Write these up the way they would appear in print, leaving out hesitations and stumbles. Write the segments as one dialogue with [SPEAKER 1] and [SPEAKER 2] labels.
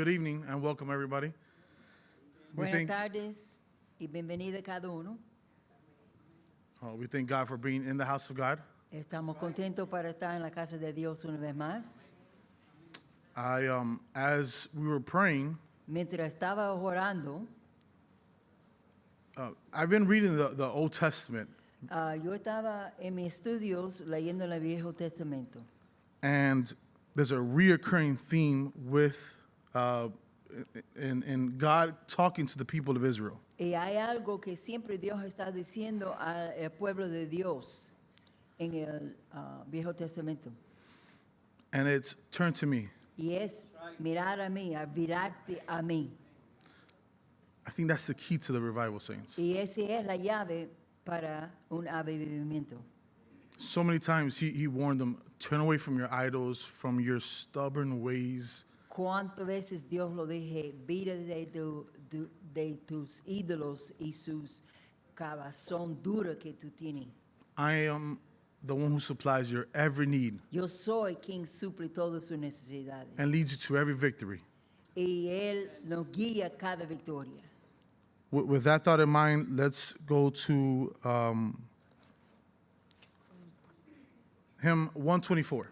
[SPEAKER 1] Good evening and welcome everybody.
[SPEAKER 2] Buenas tardes y bienvenida cada uno.
[SPEAKER 1] We thank God for being in the house of God.
[SPEAKER 2] Estamos contentos para estar en la casa de Dios una vez más.
[SPEAKER 1] As we were praying,
[SPEAKER 2] Mientras estaba orando,
[SPEAKER 1] I've been reading the Old Testament,
[SPEAKER 2] yo estaba en mis estudios leyendo el Viejo Testamento.
[SPEAKER 1] and there's a reoccurring theme with in God talking to the people of Israel.
[SPEAKER 2] Y hay algo que siempre Dios está diciendo al pueblo de Dios en el Viejo Testamento.
[SPEAKER 1] And it's turn to me.
[SPEAKER 2] Y es mirar a mí, a virarte a mí.
[SPEAKER 1] I think that's the key to the revival, saints.
[SPEAKER 2] Y esa es la llave para un avivamiento.
[SPEAKER 1] So many times he warned them, turn away from your idols, from your stubborn ways.
[SPEAKER 2] ¿Cuántas veces Dios lo dije, vira de tus ídolos y sus cabazón dura que tú tienes?
[SPEAKER 1] I am the one who supplies your every need
[SPEAKER 2] Yo soy quien suple todas sus necesidades.
[SPEAKER 1] and leads you to every victory.
[SPEAKER 2] Y Él nos guía cada victoria.
[SPEAKER 1] With that thought in mind, let's go to hymn 124.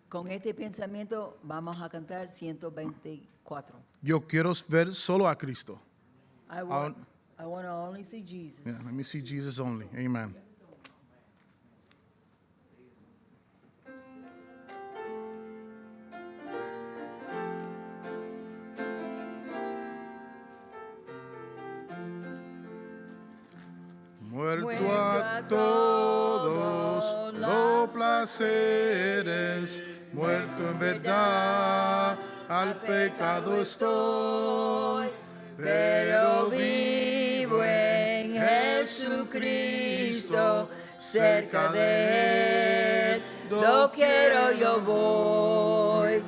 [SPEAKER 2] Con este pensamiento vamos a cantar 124.
[SPEAKER 1] Yo quiero ver solo a Cristo.
[SPEAKER 2] I want to only see Jesus.
[SPEAKER 1] Yeah, let me see Jesus only. Amen. Muerto a todos los placeres, muerto en verdad, al pecado estoy, pero vivo en Jesucristo, cerca de Él, do quiero yo voy,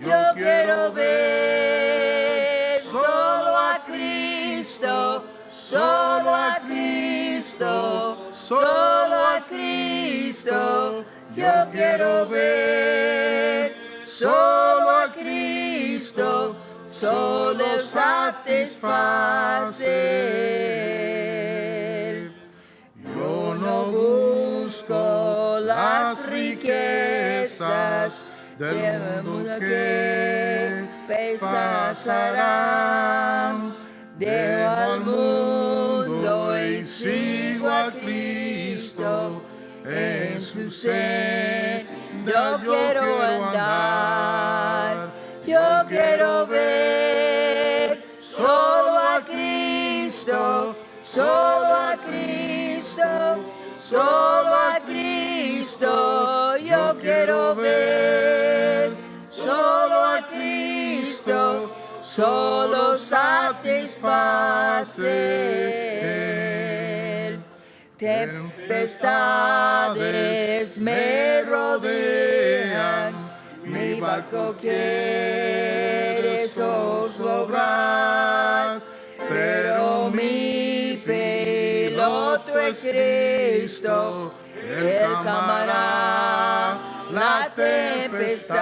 [SPEAKER 1] yo quiero ver solo a Cristo, solo a Cristo, solo a Cristo, yo quiero ver solo a Cristo, solo satisfacer. Yo no busco las riquezas del mundo que pasarán. Dejo al mundo y sigo a Cristo, en su senda yo quiero andar. Yo quiero ver solo a Cristo, solo a Cristo, solo a Cristo. Yo quiero ver solo a Cristo, solo satisfacer. Tempestades me rodean, mi barco quiere zozobrar, pero mi piloto es Cristo, Él calmará la tempestad.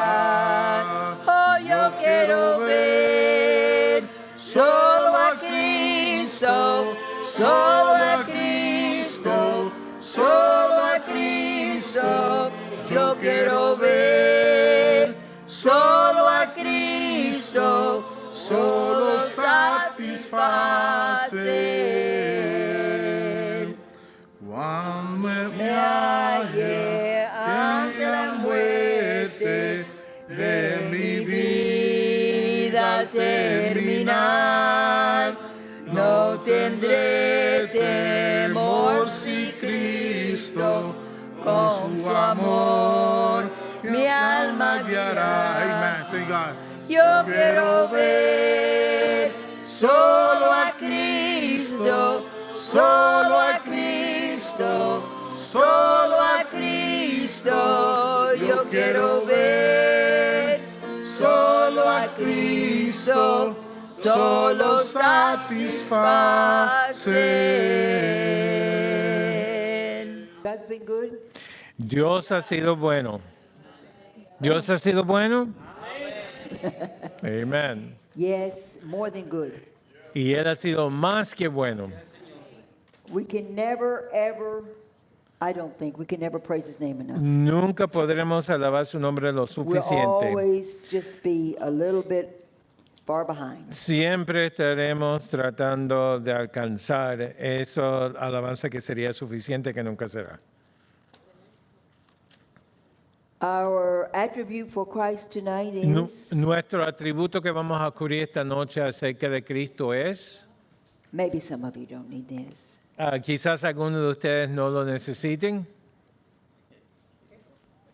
[SPEAKER 1] Oh, yo quiero ver solo a Cristo, solo a Cristo, solo a Cristo. Yo quiero ver solo a Cristo, solo satisfacer. Cuando me halle ante la muerte de mi vida terminar, no tendré temor si Cristo con su amor mi alma guiará. Amen. Thank God. Yo quiero ver solo a Cristo, solo a Cristo, solo a Cristo. Yo quiero ver solo a Cristo, solo satisfacer.
[SPEAKER 2] God's been good.
[SPEAKER 3] Dios ha sido bueno. Dios ha sido bueno. Amen.
[SPEAKER 2] Yes, more than good.
[SPEAKER 3] Y Él ha sido más que bueno.
[SPEAKER 2] We can never, ever, I don't think, we can never praise his name enough.
[SPEAKER 3] Nunca podremos alabar su nombre lo
[SPEAKER 2] We'll
[SPEAKER 3] suficiente.
[SPEAKER 2] always just be a little bit far behind.
[SPEAKER 3] Siempre estaremos tratando de alcanzar esa alabanza que sería suficiente, que nunca será.
[SPEAKER 2] Our attribute for Christ tonight is,
[SPEAKER 3] Nuestro atributo que vamos a cubrir esta noche acerca de Cristo es,
[SPEAKER 2] maybe some of you don't need this.
[SPEAKER 3] quizás algunos de ustedes no lo necesiten,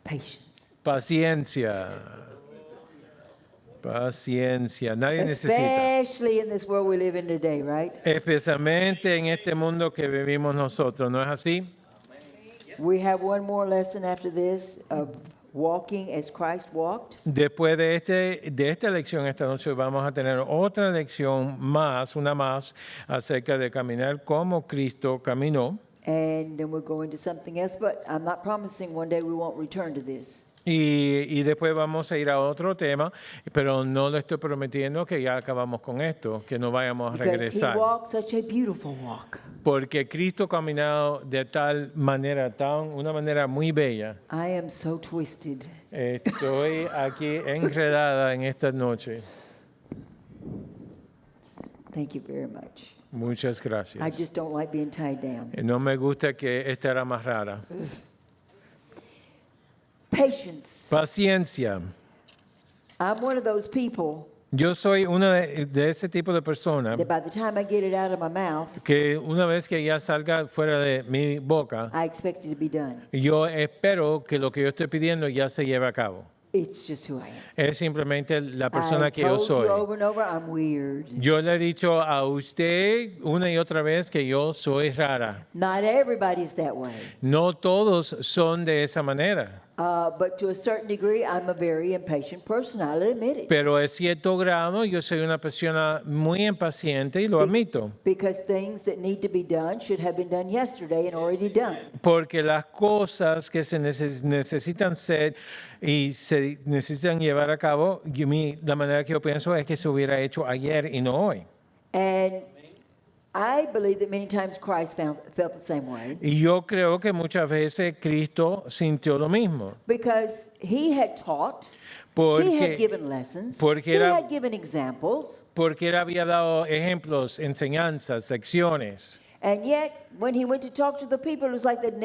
[SPEAKER 2] Patience.
[SPEAKER 3] paciencia. Paciencia, nadie necesita.
[SPEAKER 2] Especially in this world we live in today, right?
[SPEAKER 3] Especialmente en este mundo que vivimos nosotros, ¿no es así?
[SPEAKER 2] We have one more lesson after this of walking as Christ walked.
[SPEAKER 3] Después de esta lección esta noche vamos a tener otra lección más, una más, acerca de caminar como Cristo caminó.
[SPEAKER 2] And then we'll go into something else, but I'm not promising one day we won't return to this.
[SPEAKER 3] Y después vamos a ir a otro tema, pero no le estoy prometiendo que ya acabamos con esto, que no vayamos a
[SPEAKER 2] Because he
[SPEAKER 3] regresar.
[SPEAKER 2] walked such a beautiful walk.
[SPEAKER 3] Porque Cristo caminado de tal manera, una manera muy bella.
[SPEAKER 2] I am so twisted.
[SPEAKER 3] Estoy aquí enredada en esta noche.
[SPEAKER 2] Thank you very much.
[SPEAKER 3] Muchas
[SPEAKER 2] I
[SPEAKER 3] gracias.
[SPEAKER 2] just don't like being tied down.
[SPEAKER 3] No me gusta que esta era más rara.
[SPEAKER 2] Patience.
[SPEAKER 3] Paciencia.
[SPEAKER 2] I'm one of those people
[SPEAKER 3] Yo soy una de ese tipo de personas
[SPEAKER 2] that by the time I get it out of my mouth,
[SPEAKER 3] que una vez que ya salga fuera de mi boca,
[SPEAKER 2] I expect it to be done.
[SPEAKER 3] yo espero que lo que yo estoy pidiendo ya se lleve a cabo.
[SPEAKER 2] It's just who I am.
[SPEAKER 3] Es simplemente la persona
[SPEAKER 2] I
[SPEAKER 3] que yo
[SPEAKER 2] told
[SPEAKER 3] soy.
[SPEAKER 2] you over and over, I'm weird.
[SPEAKER 3] Yo le he dicho a usted una y otra vez que yo soy rara.
[SPEAKER 2] Not everybody's that way.
[SPEAKER 3] No todos son de esa manera.
[SPEAKER 2] But to a certain degree, I'm a very impatient person. I'll admit it.
[SPEAKER 3] Pero a cierto grado yo soy una persona muy impaciente y lo admito.
[SPEAKER 2] Because things that need to be done should have been done yesterday and already done.
[SPEAKER 3] Porque las cosas que se necesitan ser y se necesitan llevar a cabo, la manera que yo pienso es que se hubiera hecho ayer y no hoy.
[SPEAKER 2] And I believe that many times Christ felt the same way.
[SPEAKER 3] Y yo creo que muchas veces Cristo sintió lo mismo.
[SPEAKER 2] Because he had taught, he had
[SPEAKER 3] Porque,
[SPEAKER 2] given lessons,
[SPEAKER 3] porque
[SPEAKER 2] he
[SPEAKER 3] era-
[SPEAKER 2] had given examples,
[SPEAKER 3] porque él había dado ejemplos, enseñanzas, lecciones.
[SPEAKER 2] and yet when he went to talk to the people, it was like they'd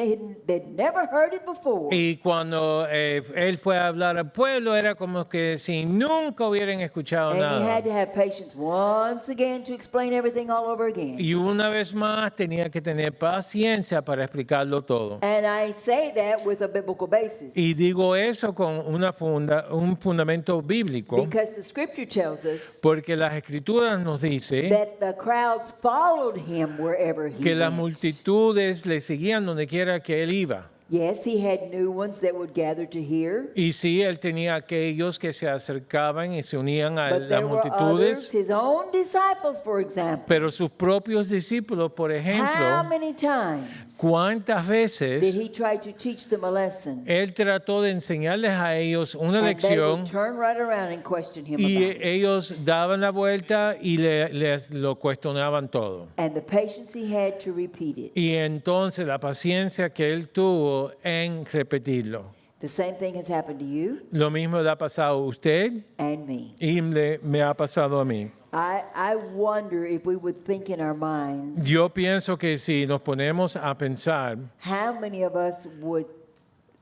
[SPEAKER 2] never heard it before.
[SPEAKER 3] Y cuando él fue a hablar al pueblo, era como que si nunca hubieran escuchado
[SPEAKER 2] And he
[SPEAKER 3] nada.
[SPEAKER 2] had to have patience once again to explain everything all over again.
[SPEAKER 3] Y una vez más tenía que tener paciencia para explicarlo todo.
[SPEAKER 2] And I say that with a biblical basis.
[SPEAKER 3] Y digo eso con un fundamento bíblico,
[SPEAKER 2] Because the scripture tells us
[SPEAKER 3] porque las escrituras nos dicen
[SPEAKER 2] that the crowds followed him wherever he
[SPEAKER 3] que las
[SPEAKER 2] went.
[SPEAKER 3] multitudes le seguían donde quiera que él iba.
[SPEAKER 2] Yes, he had new ones that would gather to hear.
[SPEAKER 3] Y sí, él tenía aquellos que se acercaban y se unían a
[SPEAKER 2] But
[SPEAKER 3] las
[SPEAKER 2] there were others,
[SPEAKER 3] multitudes,
[SPEAKER 2] his own disciples, for example.
[SPEAKER 3] pero sus propios discípulos, por
[SPEAKER 2] How
[SPEAKER 3] ejemplo,
[SPEAKER 2] many times
[SPEAKER 3] ¿cuántas
[SPEAKER 2] did
[SPEAKER 3] veces
[SPEAKER 2] he try to teach them a lesson?
[SPEAKER 3] él trató de enseñarles a ellos una
[SPEAKER 2] And they
[SPEAKER 3] lección
[SPEAKER 2] would turn right around and question him
[SPEAKER 3] y
[SPEAKER 2] about it.
[SPEAKER 3] ellos daban la vuelta y les lo cuestionaban todo?
[SPEAKER 2] And the patience he had to repeat it.
[SPEAKER 3] Y entonces la paciencia que él tuvo en repetirlo.
[SPEAKER 2] The same thing has happened to you
[SPEAKER 3] Lo mismo le ha pasado a usted
[SPEAKER 2] and me.
[SPEAKER 3] y me ha pasado a mí.
[SPEAKER 2] I wonder if we would think in our minds,
[SPEAKER 3] Yo pienso que si nos ponemos a pensar,
[SPEAKER 2] how many of us would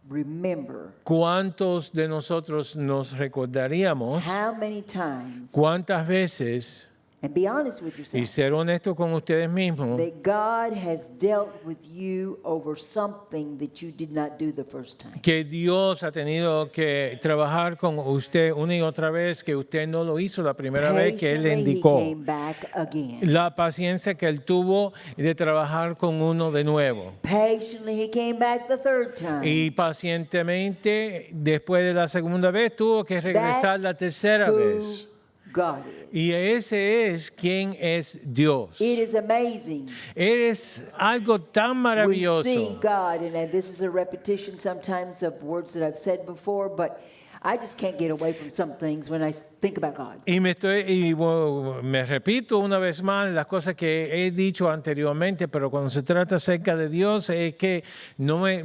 [SPEAKER 2] remember,
[SPEAKER 3] ¿cuántos de nosotros nos recordaríamos?
[SPEAKER 2] how many times,
[SPEAKER 3] ¿Cuántas veces?
[SPEAKER 2] and be honest with
[SPEAKER 3] Y
[SPEAKER 2] yourself,
[SPEAKER 3] ser honesto con ustedes mismos,
[SPEAKER 2] that God has dealt with you over something that you did not do the first time.
[SPEAKER 3] que Dios ha tenido que trabajar con usted una y otra vez, que usted no lo hizo la primera vez que Él le
[SPEAKER 2] Patiently, he
[SPEAKER 3] indicó.
[SPEAKER 2] came back again.
[SPEAKER 3] La paciencia que Él tuvo de trabajar con uno de nuevo.
[SPEAKER 2] Patiently, he came back the third time.
[SPEAKER 3] Y pacientemente, después de la segunda vez, tuvo que regresar la tercera
[SPEAKER 2] who
[SPEAKER 3] vez.
[SPEAKER 2] God is.
[SPEAKER 3] Y ese es quien es Dios.
[SPEAKER 2] It is amazing.
[SPEAKER 3] Es algo tan
[SPEAKER 2] We see
[SPEAKER 3] maravilloso.
[SPEAKER 2] God, and this is a repetition sometimes of words that I've said before, but I just can't get away from some things when I think about God.
[SPEAKER 3] Me repito una vez más las cosas que he dicho anteriormente, pero cuando se trata acerca de Dios es que no me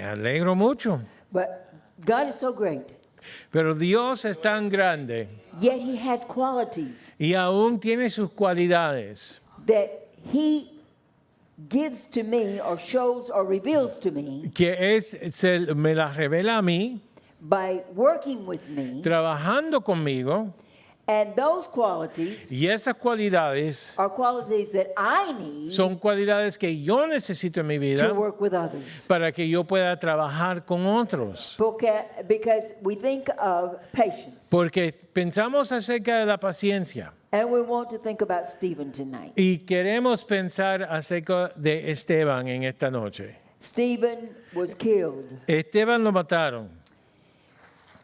[SPEAKER 3] alegro mucho.
[SPEAKER 2] But God is so great,
[SPEAKER 3] Pero Dios es tan grande
[SPEAKER 2] yet He has qualities
[SPEAKER 3] y aún tiene sus cualidades
[SPEAKER 2] that He gives to me or shows or reveals to me
[SPEAKER 3] que me las revela a mí,
[SPEAKER 2] by working with me.
[SPEAKER 3] trabajando conmigo,
[SPEAKER 2] And those qualities
[SPEAKER 3] y esas cualidades
[SPEAKER 2] are qualities that I need
[SPEAKER 3] son cualidades que yo necesito en mi vida
[SPEAKER 2] to work with others.
[SPEAKER 3] para que yo pueda trabajar con otros.
[SPEAKER 2] Because we think of patience.
[SPEAKER 3] Porque pensamos acerca de la paciencia
[SPEAKER 2] And we want to think about Stephen tonight.
[SPEAKER 3] y queremos pensar acerca de Esteban en esta noche.
[SPEAKER 2] Stephen was killed,
[SPEAKER 3] Esteban lo mataron,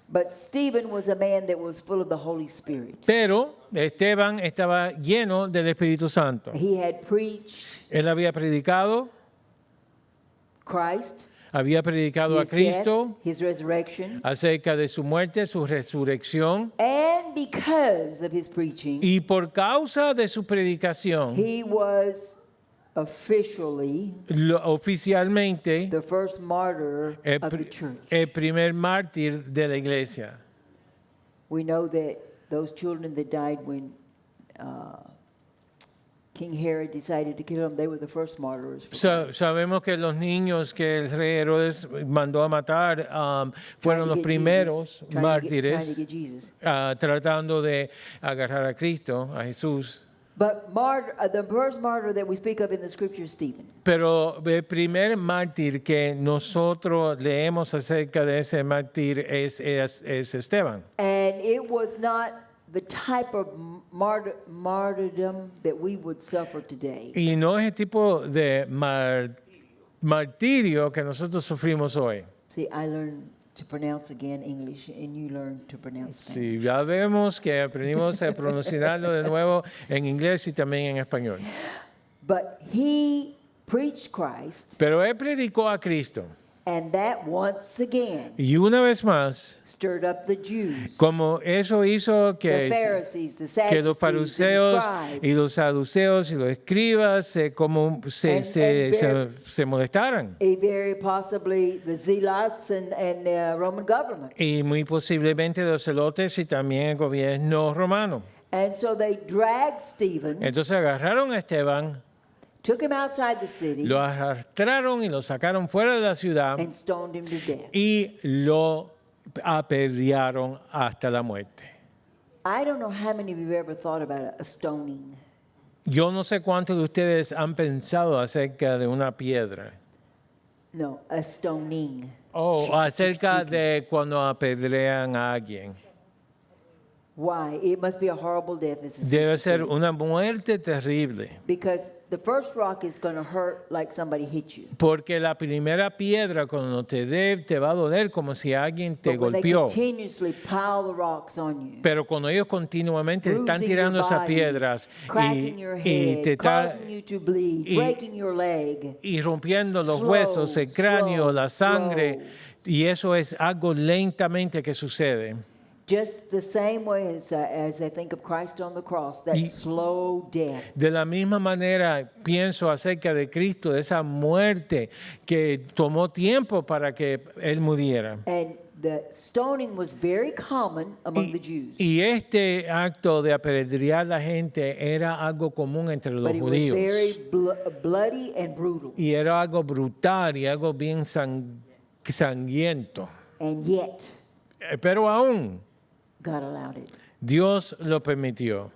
[SPEAKER 2] but Stephen was a man that was full of the Holy Spirit.
[SPEAKER 3] pero Esteban estaba lleno del Espíritu Santo.
[SPEAKER 2] He had preached
[SPEAKER 3] Él había predicado
[SPEAKER 2] Christ,
[SPEAKER 3] a
[SPEAKER 2] his
[SPEAKER 3] Cristo
[SPEAKER 2] death, his resurrection,
[SPEAKER 3] acerca de su muerte, su resurrección,
[SPEAKER 2] and because of his preaching,
[SPEAKER 3] y por causa de su predicación,
[SPEAKER 2] he was officially
[SPEAKER 3] oficialmente
[SPEAKER 2] the first martyr
[SPEAKER 3] el,
[SPEAKER 2] of the church.
[SPEAKER 3] el primer mártir de la iglesia.
[SPEAKER 2] We know that those children that died when King Herod decided to kill them, they were the first martyrs. for Christ.
[SPEAKER 3] Sabemos que los niños que el rey Herodes mandó a matar fueron
[SPEAKER 2] Trying to
[SPEAKER 3] los
[SPEAKER 2] get
[SPEAKER 3] primeros
[SPEAKER 2] Jesus, trying to
[SPEAKER 3] mártires
[SPEAKER 2] get Jesus.
[SPEAKER 3] tratando de agarrar a Cristo, a Jesús.
[SPEAKER 2] But the first martyr that we speak of in the scripture is Stephen.
[SPEAKER 3] Pero el primer mártir que nosotros leemos acerca de ese mártir es Esteban.
[SPEAKER 2] And it was not the type of martyrdom that we would suffer today.
[SPEAKER 3] Y no es el tipo de martirio que nosotros sufrimos hoy.
[SPEAKER 2] See, I learned to pronounce again English, and you learn to pronounce Spanish.
[SPEAKER 3] Sí, ya vemos que aprendimos a pronunciarlo de nuevo en inglés y también en español.
[SPEAKER 2] But he preached Christ,
[SPEAKER 3] Pero él predicó a Cristo.
[SPEAKER 2] and that once again
[SPEAKER 3] Y una vez más,
[SPEAKER 2] stirred up the Jews,
[SPEAKER 3] como eso hizo
[SPEAKER 2] the
[SPEAKER 3] que
[SPEAKER 2] Pharisees, the
[SPEAKER 3] los
[SPEAKER 2] Sadducees, and the
[SPEAKER 3] fariseos
[SPEAKER 2] scribes.
[SPEAKER 3] y los saduceos y los escribas se molestaran.
[SPEAKER 2] Very possibly the zealots and the Roman government.
[SPEAKER 3] Y muy posiblemente los celotes y también el gobierno romano.
[SPEAKER 2] And so they dragged Stephen,
[SPEAKER 3] Entonces agarraron a Esteban,
[SPEAKER 2] took him outside the city,
[SPEAKER 3] lo arrastraron y lo sacaron fuera de la ciudad
[SPEAKER 2] and stoned him to death.
[SPEAKER 3] y lo apedrearon hasta la muerte.
[SPEAKER 2] I don't know how many of you ever thought about a stoning.
[SPEAKER 3] Yo no sé cuántos de ustedes han pensado acerca de una piedra
[SPEAKER 2] No, a stoning.
[SPEAKER 3] o acerca de cuando apedrean a alguien.
[SPEAKER 2] Why? It must be a horrible death. This is
[SPEAKER 3] Debe
[SPEAKER 2] just
[SPEAKER 3] ser
[SPEAKER 2] a-
[SPEAKER 3] una muerte terrible,
[SPEAKER 2] Because the first rock is going to hurt like somebody hit you.
[SPEAKER 3] porque la primera piedra cuando te va a doler como si alguien te
[SPEAKER 2] But when they
[SPEAKER 3] golpeó.
[SPEAKER 2] continuously pile the rocks on you,
[SPEAKER 3] Pero cuando ellos continuamente están
[SPEAKER 2] bruising
[SPEAKER 3] tirando
[SPEAKER 2] your
[SPEAKER 3] esas
[SPEAKER 2] body,
[SPEAKER 3] piedras
[SPEAKER 2] cracking your
[SPEAKER 3] y
[SPEAKER 2] head,
[SPEAKER 3] te está
[SPEAKER 2] causing you to bleed,
[SPEAKER 3] y-
[SPEAKER 2] breaking your leg,
[SPEAKER 3] y rompiendo los
[SPEAKER 2] Slow,
[SPEAKER 3] huesos, el cráneo,
[SPEAKER 2] slow,
[SPEAKER 3] la sangre,
[SPEAKER 2] slow.
[SPEAKER 3] y eso es algo lentamente que sucede.
[SPEAKER 2] just the same way as I think of Christ on the cross, that
[SPEAKER 3] Y-
[SPEAKER 2] slow death.
[SPEAKER 3] De la misma manera pienso acerca de Cristo, de esa muerte que tomó tiempo para que Él muriera.
[SPEAKER 2] And the stoning was very common among the Jews.
[SPEAKER 3] Y este acto de apedrear a la gente era algo común entre los
[SPEAKER 2] But it was very
[SPEAKER 3] judíos.
[SPEAKER 2] bloody and brutal.
[SPEAKER 3] Y era algo brutal y algo bien sangriento.
[SPEAKER 2] And yet,
[SPEAKER 3] Pero aún
[SPEAKER 2] God allowed it.
[SPEAKER 3] Dios lo permitió.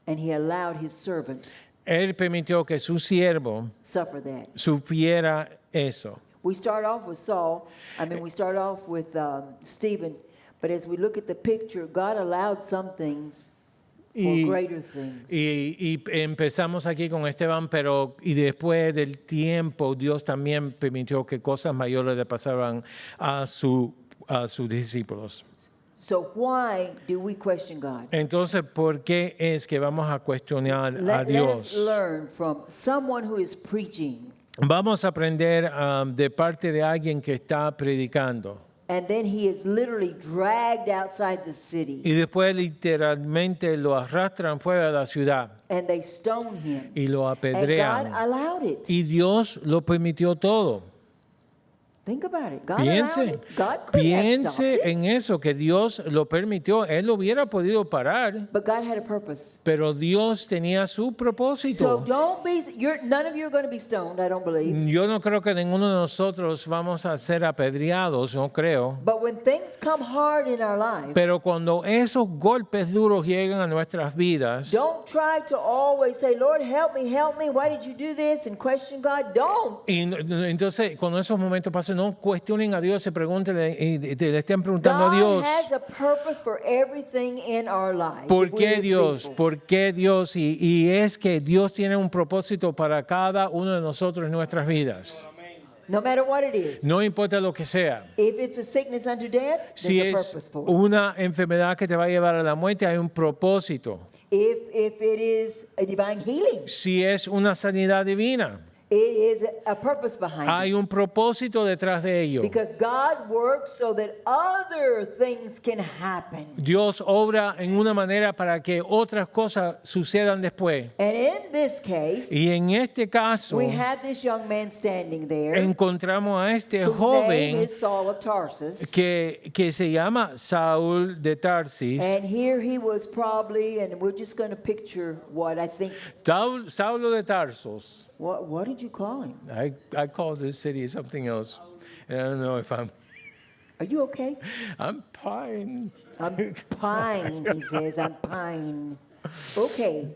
[SPEAKER 2] And he allowed his servant
[SPEAKER 3] Él permitió que su siervo
[SPEAKER 2] suffer that.
[SPEAKER 3] sufriera eso.
[SPEAKER 2] We start off with Saul. We start off with Stephen. But as we look at the picture, God allowed some things for
[SPEAKER 3] Y-
[SPEAKER 2] greater things.
[SPEAKER 3] Y empezamos aquí con Esteban, pero y después del tiempo Dios también permitió que cosas mayores le pasaran a sus discípulos.
[SPEAKER 2] So why do we question God?
[SPEAKER 3] Entonces, ¿por qué es que vamos a cuestionar a
[SPEAKER 2] Let us
[SPEAKER 3] Dios?
[SPEAKER 2] learn from someone who is preaching
[SPEAKER 3] Vamos a aprender de parte de alguien que está predicando.
[SPEAKER 2] And then he is literally dragged outside the city.
[SPEAKER 3] Y después literalmente lo arrastran fuera de la ciudad
[SPEAKER 2] And they stone him.
[SPEAKER 3] y lo
[SPEAKER 2] And God
[SPEAKER 3] apedrean.
[SPEAKER 2] allowed it.
[SPEAKER 3] Y Dios lo permitió todo.
[SPEAKER 2] Think about it. God allowed
[SPEAKER 3] Piense,
[SPEAKER 2] it. God could have
[SPEAKER 3] piense
[SPEAKER 2] stopped it.
[SPEAKER 3] en eso, que Dios lo permitió. Él lo hubiera podido parar,
[SPEAKER 2] But God had a purpose.
[SPEAKER 3] pero Dios tenía su
[SPEAKER 2] So
[SPEAKER 3] propósito.
[SPEAKER 2] don't be, none of you are going to be stoned, I don't believe.
[SPEAKER 3] Yo no creo que ninguno de nosotros vamos a ser apedreados, no creo.
[SPEAKER 2] But when things come hard in our lives,
[SPEAKER 3] Pero cuando esos golpes duros llegan a nuestras vidas,
[SPEAKER 2] don't try to always say, Lord, help me, why did you do this? And question God. Don't.
[SPEAKER 3] y entonces cuando esos momentos pasen, no cuestionen a Dios, se pregunten y le estén preguntando a
[SPEAKER 2] God
[SPEAKER 3] Dios,
[SPEAKER 2] has a purpose for everything in our lives.
[SPEAKER 3] ¿por
[SPEAKER 2] if we
[SPEAKER 3] qué
[SPEAKER 2] His
[SPEAKER 3] Dios?
[SPEAKER 2] people.
[SPEAKER 3] ¿Por qué Dios? Y es que Dios tiene un propósito para cada uno de nosotros en nuestras vidas.
[SPEAKER 2] No matter what it is.
[SPEAKER 3] No importa lo que sea.
[SPEAKER 2] If it's a sickness unto death,
[SPEAKER 3] Si
[SPEAKER 2] there's a
[SPEAKER 3] es
[SPEAKER 2] purpose for it.
[SPEAKER 3] una enfermedad que te va a llevar a la muerte, hay un propósito.
[SPEAKER 2] If it is a divine healing,
[SPEAKER 3] Si es una sanidad divina,
[SPEAKER 2] it is a purpose behind
[SPEAKER 3] hay
[SPEAKER 2] it.
[SPEAKER 3] un propósito detrás de ello.
[SPEAKER 2] Because God works so that other things can happen.
[SPEAKER 3] Dios obra en una manera para que otras cosas sucedan después.
[SPEAKER 2] And in this case,
[SPEAKER 3] Y en este caso,
[SPEAKER 2] we had this young man standing there,
[SPEAKER 3] encontramos a este
[SPEAKER 2] whose name
[SPEAKER 3] joven
[SPEAKER 2] is Saul of Tarsus.
[SPEAKER 3] que se llama Saúl de Tarsis.
[SPEAKER 2] And here he was probably, and we're just going to picture what I think.
[SPEAKER 3] Saulo de Tarsos.
[SPEAKER 2] What did you call him?
[SPEAKER 3] I call this city something else. And I don't know if
[SPEAKER 2] Are you okay?
[SPEAKER 3] I'm fine.
[SPEAKER 2] I'm pine, he says. I'm pine. Okay.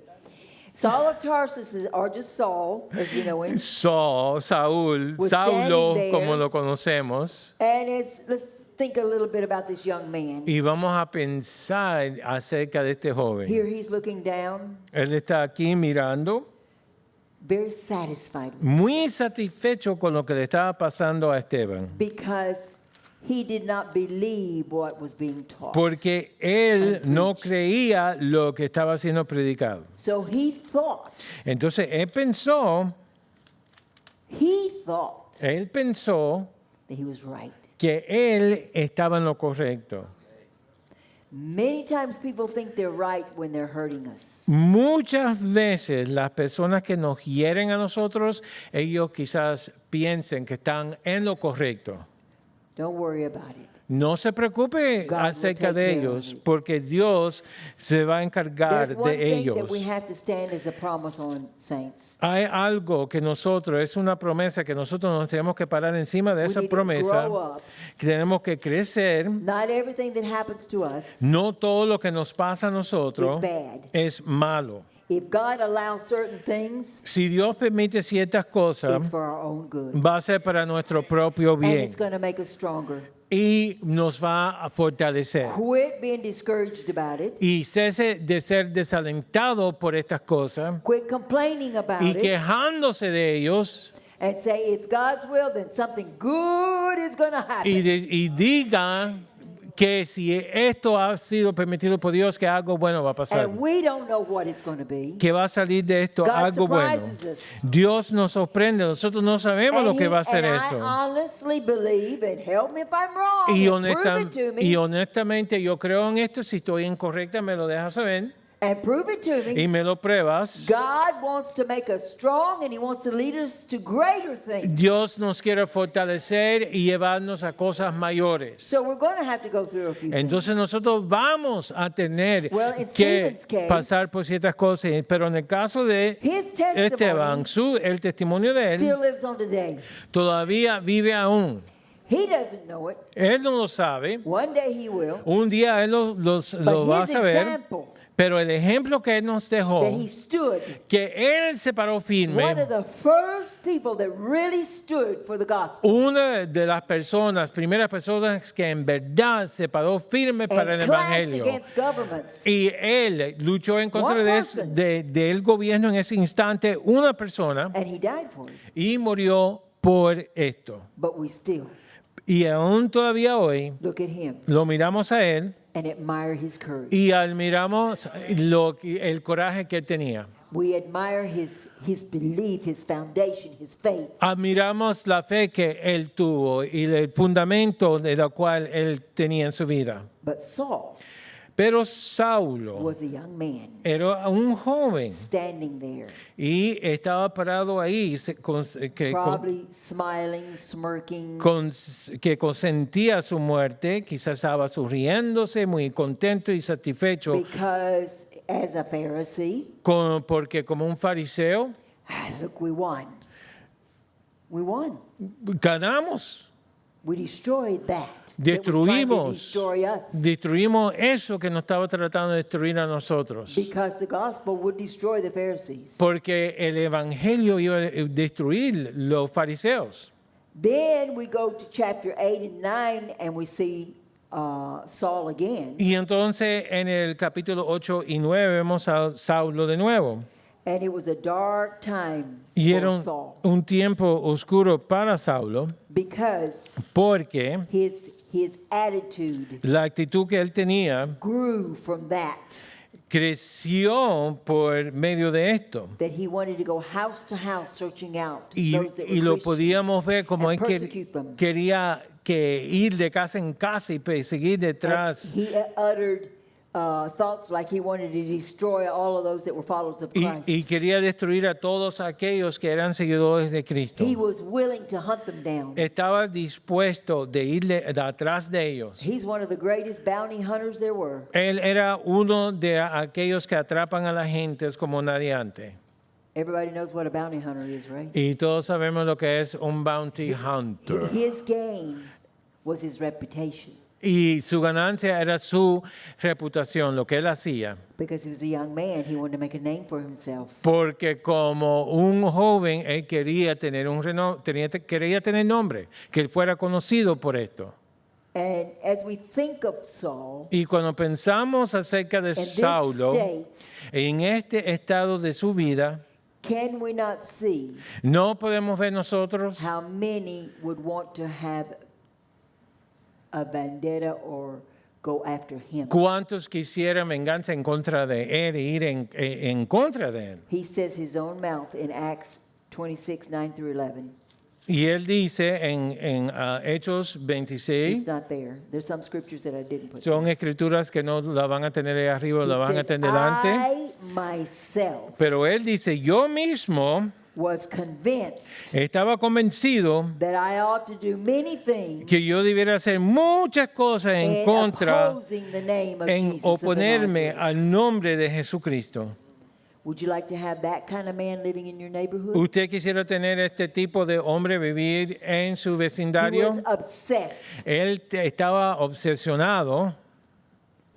[SPEAKER 2] Saul of Tarsus, or just Saul, as you know him.
[SPEAKER 3] Saúl,
[SPEAKER 2] Was
[SPEAKER 3] Saulo,
[SPEAKER 2] standing there.
[SPEAKER 3] como lo conocemos.
[SPEAKER 2] And let's think a little bit about this young man.
[SPEAKER 3] Y vamos a pensar acerca de este joven.
[SPEAKER 2] Here he's looking down,
[SPEAKER 3] Él está aquí mirando,
[SPEAKER 2] very satisfied
[SPEAKER 3] muy satisfecho con lo que le estaba pasando a Esteban.
[SPEAKER 2] because he did not believe what was being taught.
[SPEAKER 3] Porque él no creía lo que estaba siendo predicado.
[SPEAKER 2] So he thought
[SPEAKER 3] Entonces él pensó
[SPEAKER 2] that he was right.
[SPEAKER 3] que él estaba en lo correcto.
[SPEAKER 2] Many times people think they're right when they're hurting us.
[SPEAKER 3] Muchas veces las personas que nos hieren a nosotros, ellos quizás piensen que están en lo correcto.
[SPEAKER 2] Don't worry about it.
[SPEAKER 3] No se preocupe
[SPEAKER 2] God will
[SPEAKER 3] acerca
[SPEAKER 2] take
[SPEAKER 3] de
[SPEAKER 2] care of
[SPEAKER 3] ellos,
[SPEAKER 2] it.
[SPEAKER 3] porque Dios se va a encargar
[SPEAKER 2] There's one
[SPEAKER 3] de
[SPEAKER 2] thing
[SPEAKER 3] ellos.
[SPEAKER 2] that we have to stand as a promise on, saints.
[SPEAKER 3] Hay algo que nosotros, es una promesa que nosotros nos tenemos que parar encima de
[SPEAKER 2] We
[SPEAKER 3] esa
[SPEAKER 2] need to
[SPEAKER 3] promesa,
[SPEAKER 2] grow up.
[SPEAKER 3] que tenemos que crecer.
[SPEAKER 2] Not everything that happens to us
[SPEAKER 3] No todo lo que nos pasa a
[SPEAKER 2] is
[SPEAKER 3] nosotros
[SPEAKER 2] bad.
[SPEAKER 3] es malo.
[SPEAKER 2] If God allows certain things,
[SPEAKER 3] Si Dios permite ciertas cosas,
[SPEAKER 2] it's for our own good.
[SPEAKER 3] va a ser para nuestro propio
[SPEAKER 2] And
[SPEAKER 3] bien
[SPEAKER 2] it's going to make us stronger.
[SPEAKER 3] y nos va a fortalecer.
[SPEAKER 2] Quit being discouraged about it.
[SPEAKER 3] Y cese de ser desalentado por estas cosas
[SPEAKER 2] Quit complaining about
[SPEAKER 3] y
[SPEAKER 2] it.
[SPEAKER 3] quejándose de ellos
[SPEAKER 2] And say it's God's will, then something good is going to happen.
[SPEAKER 3] y diga que si esto ha sido permitido por Dios, que algo bueno va a pasar.
[SPEAKER 2] And we don't know what it's going to be.
[SPEAKER 3] Que va a salir de esto
[SPEAKER 2] God
[SPEAKER 3] algo bueno.
[SPEAKER 2] surprises us.
[SPEAKER 3] Dios nos sorprende, nosotros no sabemos lo que va a ser
[SPEAKER 2] and
[SPEAKER 3] eso.
[SPEAKER 2] I honestly believe, and help me if I'm wrong,
[SPEAKER 3] Y,
[SPEAKER 2] and prove it to me,
[SPEAKER 3] y honestamente yo creo en esto, si estoy incorrecta me lo dejas saber
[SPEAKER 2] and prove it to me.
[SPEAKER 3] y me lo pruebas.
[SPEAKER 2] God wants to make us strong, and He wants to lead us to greater things.
[SPEAKER 3] Dios nos quiere fortalecer y llevarnos a cosas mayores.
[SPEAKER 2] So we're going to have to go through a few things.
[SPEAKER 3] Entonces nosotros vamos a tener
[SPEAKER 2] Well, in
[SPEAKER 3] que
[SPEAKER 2] Stephen's case,
[SPEAKER 3] pasar por ciertas cosas, pero en el caso de
[SPEAKER 2] His testimony
[SPEAKER 3] Esteban, el testimonio de él
[SPEAKER 2] still lives on today.
[SPEAKER 3] todavía vive aún.
[SPEAKER 2] He doesn't know it.
[SPEAKER 3] Él no lo sabe.
[SPEAKER 2] One day he will.
[SPEAKER 3] Un día él lo
[SPEAKER 2] But
[SPEAKER 3] va a
[SPEAKER 2] his
[SPEAKER 3] saber.
[SPEAKER 2] example
[SPEAKER 3] Pero el ejemplo que él nos dejó,
[SPEAKER 2] that he stood,
[SPEAKER 3] que él se paró
[SPEAKER 2] one
[SPEAKER 3] firme,
[SPEAKER 2] of the first people that really stood for the gospel
[SPEAKER 3] una de las primeras personas que en verdad se paró firme para el
[SPEAKER 2] and clashed
[SPEAKER 3] evangelio.
[SPEAKER 2] against governments.
[SPEAKER 3] Y él luchó en contra
[SPEAKER 2] One
[SPEAKER 3] del
[SPEAKER 2] person.
[SPEAKER 3] del gobierno en ese instante, una persona,
[SPEAKER 2] And he died for it.
[SPEAKER 3] y murió por esto.
[SPEAKER 2] But we still
[SPEAKER 3] Y aún todavía hoy
[SPEAKER 2] look at him
[SPEAKER 3] lo miramos a él
[SPEAKER 2] and admire his courage.
[SPEAKER 3] y admiramos el coraje que él tenía.
[SPEAKER 2] We admire his belief, his foundation, his faith.
[SPEAKER 3] Admiramos la fe que él tuvo y el fundamento de la cual él tenía en su vida.
[SPEAKER 2] But Saul
[SPEAKER 3] Pero Saulo
[SPEAKER 2] was a young man
[SPEAKER 3] era un joven
[SPEAKER 2] standing there,
[SPEAKER 3] y estaba parado ahí
[SPEAKER 2] probably smiling, smirking,
[SPEAKER 3] que consentía su muerte, quizás estaba sonriéndose, muy contento y satisfecho,
[SPEAKER 2] because as a Pharisee,
[SPEAKER 3] porque como un fariseo
[SPEAKER 2] look, we won. We won.
[SPEAKER 3] ganamos,
[SPEAKER 2] We destroyed that. That was trying to destroy us.
[SPEAKER 3] destruimos eso que nos estaba tratando de destruir a nosotros.
[SPEAKER 2] Because the gospel would destroy the Pharisees.
[SPEAKER 3] Porque el evangelio iba a destruir los fariseos.
[SPEAKER 2] Then we go to chapter 8 and 9 and we see Saul again.
[SPEAKER 3] Y entonces en el capítulo 8 y 9 vemos a Saulo de nuevo.
[SPEAKER 2] And it was a dark time
[SPEAKER 3] Y
[SPEAKER 2] for
[SPEAKER 3] era
[SPEAKER 2] Saul
[SPEAKER 3] un tiempo oscuro para Saulo
[SPEAKER 2] because
[SPEAKER 3] porque
[SPEAKER 2] his attitude
[SPEAKER 3] la actitud que él tenía
[SPEAKER 2] grew from that
[SPEAKER 3] creció por medio de esto.
[SPEAKER 2] that he wanted to go house to house searching out
[SPEAKER 3] Y,
[SPEAKER 2] those that
[SPEAKER 3] y
[SPEAKER 2] were
[SPEAKER 3] lo
[SPEAKER 2] Christians
[SPEAKER 3] podíamos ver como
[SPEAKER 2] and
[SPEAKER 3] él
[SPEAKER 2] persecute them.
[SPEAKER 3] quería que ir de casa en casa y seguir detrás.
[SPEAKER 2] He uttered thoughts like he wanted to destroy all of those that were followers of Christ.
[SPEAKER 3] Y quería destruir a todos aquellos que eran seguidores de Cristo.
[SPEAKER 2] He was willing to hunt them down.
[SPEAKER 3] Estaba dispuesto de ir atrás de ellos.
[SPEAKER 2] He's one of the greatest bounty hunters there were.
[SPEAKER 3] Él era uno de aquellos que atrapan a la gente como nadie antes.
[SPEAKER 2] Everybody knows what a bounty hunter is, right?
[SPEAKER 3] Y todos sabemos lo que es un bounty hunter.
[SPEAKER 2] His gain was his reputation
[SPEAKER 3] Y su ganancia era su reputación, lo que él hacía.
[SPEAKER 2] because he was a young man. He wanted to make a name for himself.
[SPEAKER 3] Porque como un joven, él quería tener quería tener nombre, que él fuera conocido por esto.
[SPEAKER 2] And as we think of Saul,
[SPEAKER 3] Y cuando pensamos acerca de
[SPEAKER 2] in this
[SPEAKER 3] Saulo,
[SPEAKER 2] state,
[SPEAKER 3] en este estado de su vida,
[SPEAKER 2] can we not see
[SPEAKER 3] no podemos ver nosotros
[SPEAKER 2] how many would want to have a vendetta or go after him?
[SPEAKER 3] cuántos quisieran venganza en contra de él e ir en contra de él.
[SPEAKER 2] He says his own mouth in Acts 26, 9 through 11.
[SPEAKER 3] Y él dice en Hechos
[SPEAKER 2] It's
[SPEAKER 3] 26,
[SPEAKER 2] not there. There's some scriptures that I didn't put.
[SPEAKER 3] son escrituras que no la van a tener ahí arriba, la
[SPEAKER 2] He
[SPEAKER 3] van a
[SPEAKER 2] says,
[SPEAKER 3] tener delante.
[SPEAKER 2] I myself
[SPEAKER 3] Pero él dice, yo mismo
[SPEAKER 2] was convinced
[SPEAKER 3] estaba convencido
[SPEAKER 2] that I ought to do many things
[SPEAKER 3] que yo debiera hacer muchas cosas en
[SPEAKER 2] in
[SPEAKER 3] contra,
[SPEAKER 2] opposing the name of
[SPEAKER 3] en
[SPEAKER 2] Jesus of
[SPEAKER 3] oponerme
[SPEAKER 2] Nazareth.
[SPEAKER 3] al nombre de Jesucristo.
[SPEAKER 2] Would you like to have that kind of man living in your neighborhood?
[SPEAKER 3] ¿Usted quisiera tener este tipo de hombre vivir en su
[SPEAKER 2] He
[SPEAKER 3] vecindario?
[SPEAKER 2] was obsessed.
[SPEAKER 3] Él estaba obsesionado.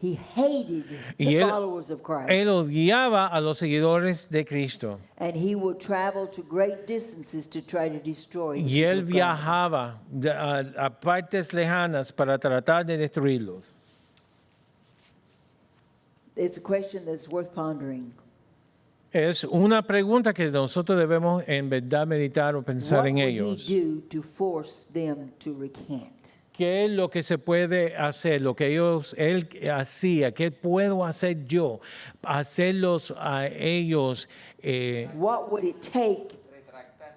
[SPEAKER 2] He hated
[SPEAKER 3] Y
[SPEAKER 2] the
[SPEAKER 3] él-
[SPEAKER 2] followers of Christ.
[SPEAKER 3] Él odiaba a los seguidores de Cristo.
[SPEAKER 2] And he would travel to great distances to try to destroy the
[SPEAKER 3] Y él
[SPEAKER 2] people of God.
[SPEAKER 3] viajaba a partes lejanas para tratar de destruirlos.
[SPEAKER 2] It's a question that's worth pondering.
[SPEAKER 3] Es una pregunta que nosotros debemos en verdad meditar o pensar
[SPEAKER 2] What
[SPEAKER 3] en
[SPEAKER 2] would he
[SPEAKER 3] ellos.
[SPEAKER 2] do to force them to recant?
[SPEAKER 3] ¿Qué es lo que se puede hacer? Lo que él hacía, ¿qué puedo hacer yo? Hacerlos a ellos
[SPEAKER 2] What would it take?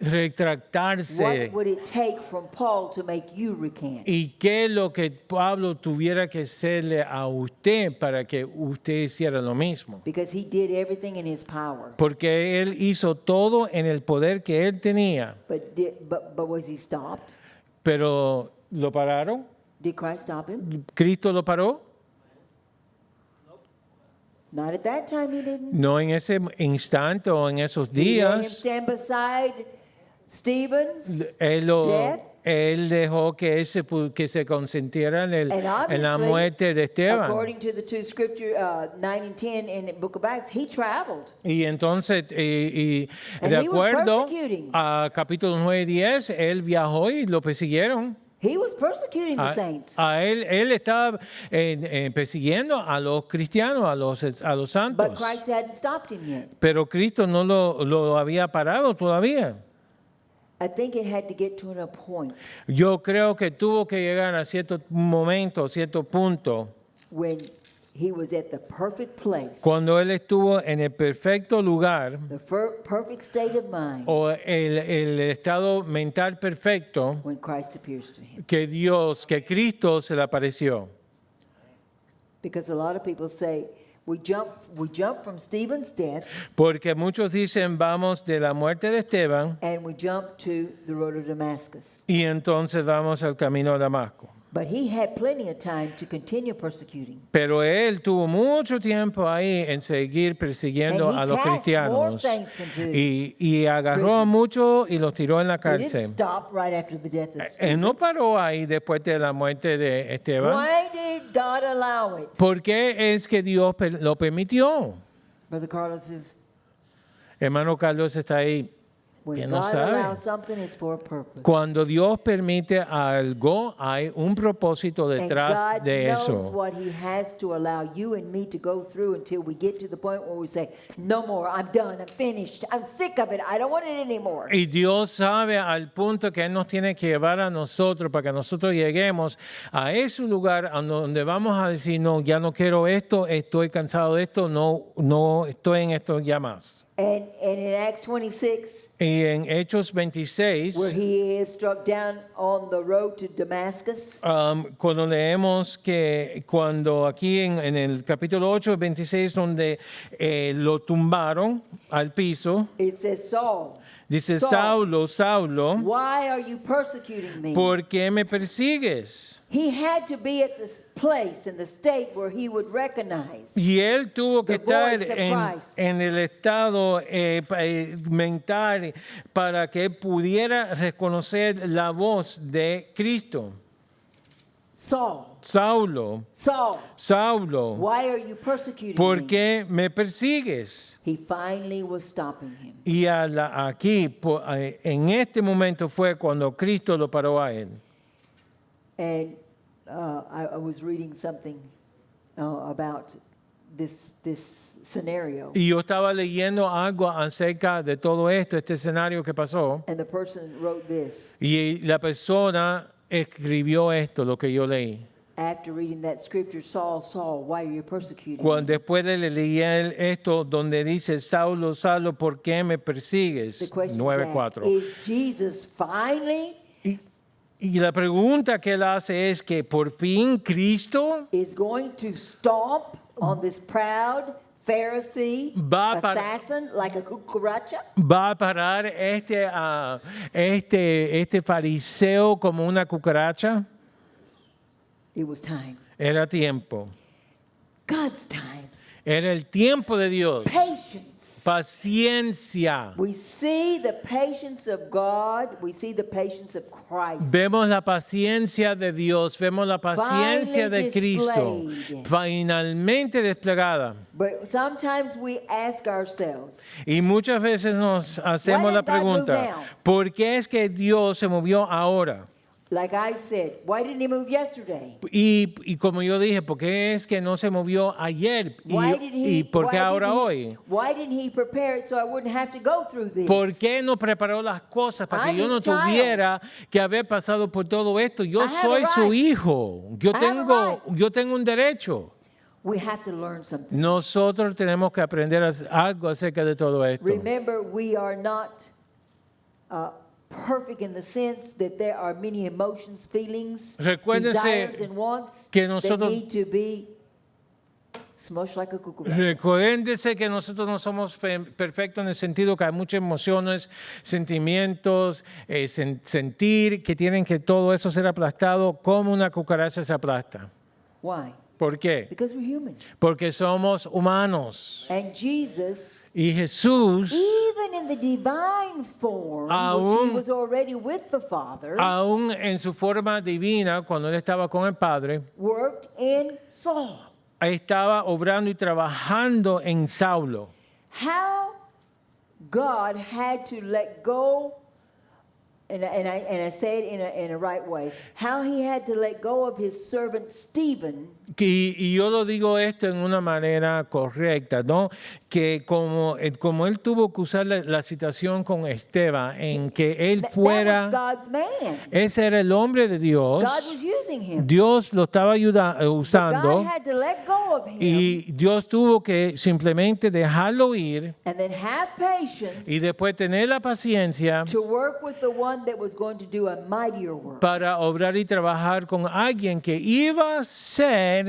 [SPEAKER 3] retractarse.
[SPEAKER 2] What would it take from Paul to make you recant?
[SPEAKER 3] ¿Y qué es lo que Pablo tuviera que hacerle a usted para que usted hiciera lo mismo?
[SPEAKER 2] Because he did everything in his power.
[SPEAKER 3] Porque él hizo todo en el poder que él tenía.
[SPEAKER 2] But was he stopped?
[SPEAKER 3] Pero ¿lo pararon?
[SPEAKER 2] Did Christ stop him?
[SPEAKER 3] ¿Cristo lo paró?
[SPEAKER 2] Not at that time he didn't.
[SPEAKER 3] No en ese instante o en esos
[SPEAKER 2] Did he let him
[SPEAKER 3] días.
[SPEAKER 2] stand beside Stephen's?
[SPEAKER 3] Él, él dejó que, que se consentiera en,
[SPEAKER 2] And
[SPEAKER 3] en la
[SPEAKER 2] obviously,
[SPEAKER 3] muerte de Esteban.
[SPEAKER 2] according to the two scripture, 9 and 10 in the book of Acts, he traveled.
[SPEAKER 3] Y entonces, y
[SPEAKER 2] And
[SPEAKER 3] de
[SPEAKER 2] he was
[SPEAKER 3] acuerdo
[SPEAKER 2] persecuting.
[SPEAKER 3] a capítulo 9 y 10, él viajó y lo persiguieron.
[SPEAKER 2] He was persecuting the saints.
[SPEAKER 3] A él estaba persiguiendo a los cristianos, a los
[SPEAKER 2] But
[SPEAKER 3] santos.
[SPEAKER 2] Christ hadn't stopped him yet.
[SPEAKER 3] Pero Cristo no lo había parado todavía.
[SPEAKER 2] I think it had to get to a point
[SPEAKER 3] Yo creo que tuvo que llegar a cierto momento, cierto punto,
[SPEAKER 2] when he was at the perfect place,
[SPEAKER 3] cuando él estuvo en el perfecto lugar
[SPEAKER 2] the perfect state of mind
[SPEAKER 3] o el estado mental perfecto
[SPEAKER 2] when Christ appears to him.
[SPEAKER 3] que Cristo se le apareció.
[SPEAKER 2] Because a lot of people say, we jump from Stephen's death
[SPEAKER 3] Porque muchos dicen, vamos de la muerte de Esteban
[SPEAKER 2] and we jump to the road of Damascus.
[SPEAKER 3] y entonces vamos al camino de Damasco.
[SPEAKER 2] But he had plenty of time to continue persecuting.
[SPEAKER 3] Pero él tuvo mucho tiempo ahí en seguir persiguiendo
[SPEAKER 2] And he
[SPEAKER 3] a los
[SPEAKER 2] cast more
[SPEAKER 3] cristianos
[SPEAKER 2] saints into
[SPEAKER 3] y agarró a muchos y los tiró en la
[SPEAKER 2] He didn't
[SPEAKER 3] cárcel.
[SPEAKER 2] stop right after the death of
[SPEAKER 3] Él
[SPEAKER 2] Stephen.
[SPEAKER 3] no paró ahí después de la muerte de Esteban.
[SPEAKER 2] Why did God allow it?
[SPEAKER 3] ¿Por qué es que Dios lo permitió?
[SPEAKER 2] Brother Carlos says,
[SPEAKER 3] Hermano Carlos está ahí.
[SPEAKER 2] when
[SPEAKER 3] Que no
[SPEAKER 2] God
[SPEAKER 3] sabe.
[SPEAKER 2] allows something, it's for a purpose.
[SPEAKER 3] Cuando Dios permite algo, hay un propósito
[SPEAKER 2] And
[SPEAKER 3] detrás
[SPEAKER 2] God
[SPEAKER 3] de
[SPEAKER 2] knows
[SPEAKER 3] eso.
[SPEAKER 2] what he has to allow you and me to go through until we get to the point where we say, no more, I'm done, I'm finished, I'm sick of it, I don't want it anymore.
[SPEAKER 3] Y Dios sabe al punto que Él nos tiene que llevar a nosotros para que nosotros lleguemos a ese lugar a donde vamos a decir, no, ya no quiero esto, estoy cansado de esto, no estoy en esto ya más.
[SPEAKER 2] And in Acts 26,
[SPEAKER 3] Y en Hechos 26,
[SPEAKER 2] where he is struck down on the road to Damascus,
[SPEAKER 3] cuando leemos que cuando aquí en el capítulo 8, 26, donde lo tumbaron al piso,
[SPEAKER 2] it says, Saul,
[SPEAKER 3] dice,
[SPEAKER 2] Saul,
[SPEAKER 3] Saulo,
[SPEAKER 2] why are you persecuting me?
[SPEAKER 3] ¿por qué me persigues?
[SPEAKER 2] He had to be at this place in the state where he would recognize
[SPEAKER 3] Y él tuvo que
[SPEAKER 2] The
[SPEAKER 3] estar
[SPEAKER 2] voice of Christ.
[SPEAKER 3] en el estado mental para que él pudiera reconocer la voz de Cristo.
[SPEAKER 2] Saul,
[SPEAKER 3] Saulo,
[SPEAKER 2] Saul,
[SPEAKER 3] Saulo,
[SPEAKER 2] why are you persecuting
[SPEAKER 3] ¿por
[SPEAKER 2] me?
[SPEAKER 3] qué me persigues?
[SPEAKER 2] He finally was stopping him.
[SPEAKER 3] Y aquí, en este momento fue cuando Cristo lo paró a él.
[SPEAKER 2] And I was reading something about this scenario.
[SPEAKER 3] Y yo estaba leyendo algo acerca de todo esto, este escenario que pasó.
[SPEAKER 2] And the person wrote this.
[SPEAKER 3] Y la persona escribió esto, lo que yo leí.
[SPEAKER 2] After reading that scripture, Saul, Saul, why are you persecuting
[SPEAKER 3] Cuando
[SPEAKER 2] me?
[SPEAKER 3] después de leer esto, donde dice, Saulo, Saulo, ¿por qué me persigues?
[SPEAKER 2] The question is
[SPEAKER 3] 9:4.
[SPEAKER 2] asked, is Jesus finally
[SPEAKER 3] Y la pregunta que él hace es que por fin Cristo
[SPEAKER 2] is going to stomp on this proud Pharisee
[SPEAKER 3] Va a par-
[SPEAKER 2] assassin like a cucaracha?
[SPEAKER 3] va a parar este fariseo como una cucaracha.
[SPEAKER 2] It was time.
[SPEAKER 3] Era tiempo.
[SPEAKER 2] God's time.
[SPEAKER 3] Era el tiempo de Dios.
[SPEAKER 2] Patience.
[SPEAKER 3] Paciencia.
[SPEAKER 2] We see the patience of God. We see the patience of Christ.
[SPEAKER 3] Vemos la paciencia de Dios, vemos la paciencia
[SPEAKER 2] Finally
[SPEAKER 3] de Cristo,
[SPEAKER 2] displayed.
[SPEAKER 3] finalmente desplegada.
[SPEAKER 2] But sometimes we ask ourselves,
[SPEAKER 3] Y muchas veces nos hacemos
[SPEAKER 2] Why
[SPEAKER 3] la
[SPEAKER 2] did God move
[SPEAKER 3] pregunta,
[SPEAKER 2] now?
[SPEAKER 3] ¿por qué es que Dios se movió ahora?
[SPEAKER 2] like I said, why didn't he move yesterday?
[SPEAKER 3] Y como yo dije, ¿por qué es que no se movió ayer?
[SPEAKER 2] Why did he,
[SPEAKER 3] ¿Y por qué
[SPEAKER 2] why
[SPEAKER 3] ahora
[SPEAKER 2] didn't he-
[SPEAKER 3] hoy?
[SPEAKER 2] Why didn't he prepare it so I wouldn't have to go through this?
[SPEAKER 3] ¿Por qué no preparó las cosas para que
[SPEAKER 2] I'm
[SPEAKER 3] yo no
[SPEAKER 2] his child.
[SPEAKER 3] tuviera que haber pasado por todo esto? Yo
[SPEAKER 2] I have
[SPEAKER 3] soy
[SPEAKER 2] a
[SPEAKER 3] su
[SPEAKER 2] right.
[SPEAKER 3] hijo. Yo
[SPEAKER 2] I have a
[SPEAKER 3] yo tengo un derecho.
[SPEAKER 2] We have to learn something.
[SPEAKER 3] Nosotros tenemos que aprender algo acerca de todo esto.
[SPEAKER 2] Remember, we are not perfect in the sense that there are many emotions, feelings,
[SPEAKER 3] Recuérdense
[SPEAKER 2] desires, and wants
[SPEAKER 3] que
[SPEAKER 2] that
[SPEAKER 3] nosotros-
[SPEAKER 2] need to be smushed like a cucaracha.
[SPEAKER 3] Recuérdense que nosotros no somos perfectos en el sentido que hay muchas emociones, sentimientos, sentir, que tienen que todo eso ser aplastado como una cucaracha se aplasta.
[SPEAKER 2] Why?
[SPEAKER 3] ¿Por qué?
[SPEAKER 2] Because we're human.
[SPEAKER 3] Porque somos humanos.
[SPEAKER 2] And Jesus,
[SPEAKER 3] Y Jesús,
[SPEAKER 2] even in the divine form, which
[SPEAKER 3] Aún-
[SPEAKER 2] he was already with the Father,
[SPEAKER 3] aún en su forma divina, cuando él estaba con el Padre,
[SPEAKER 2] worked in Saul.
[SPEAKER 3] estaba obrando y trabajando en Saulo.
[SPEAKER 2] How God had to let go, and I say it in a right way, how he had to let go of his servant Stephen
[SPEAKER 3] Y yo lo digo esto en una manera correcta, ¿no? Que como él tuvo que usar la situación con Esteban, en que él
[SPEAKER 2] That
[SPEAKER 3] fuera,
[SPEAKER 2] was God's man.
[SPEAKER 3] ese era el hombre de Dios,
[SPEAKER 2] God was using him.
[SPEAKER 3] Dios lo estaba
[SPEAKER 2] But God
[SPEAKER 3] usando
[SPEAKER 2] had to let go of him
[SPEAKER 3] y Dios tuvo que simplemente dejarlo ir
[SPEAKER 2] and then have patience
[SPEAKER 3] y después tener la paciencia
[SPEAKER 2] to work with the one that was going to do a mightier work.
[SPEAKER 3] para obrar y trabajar con alguien que iba a ser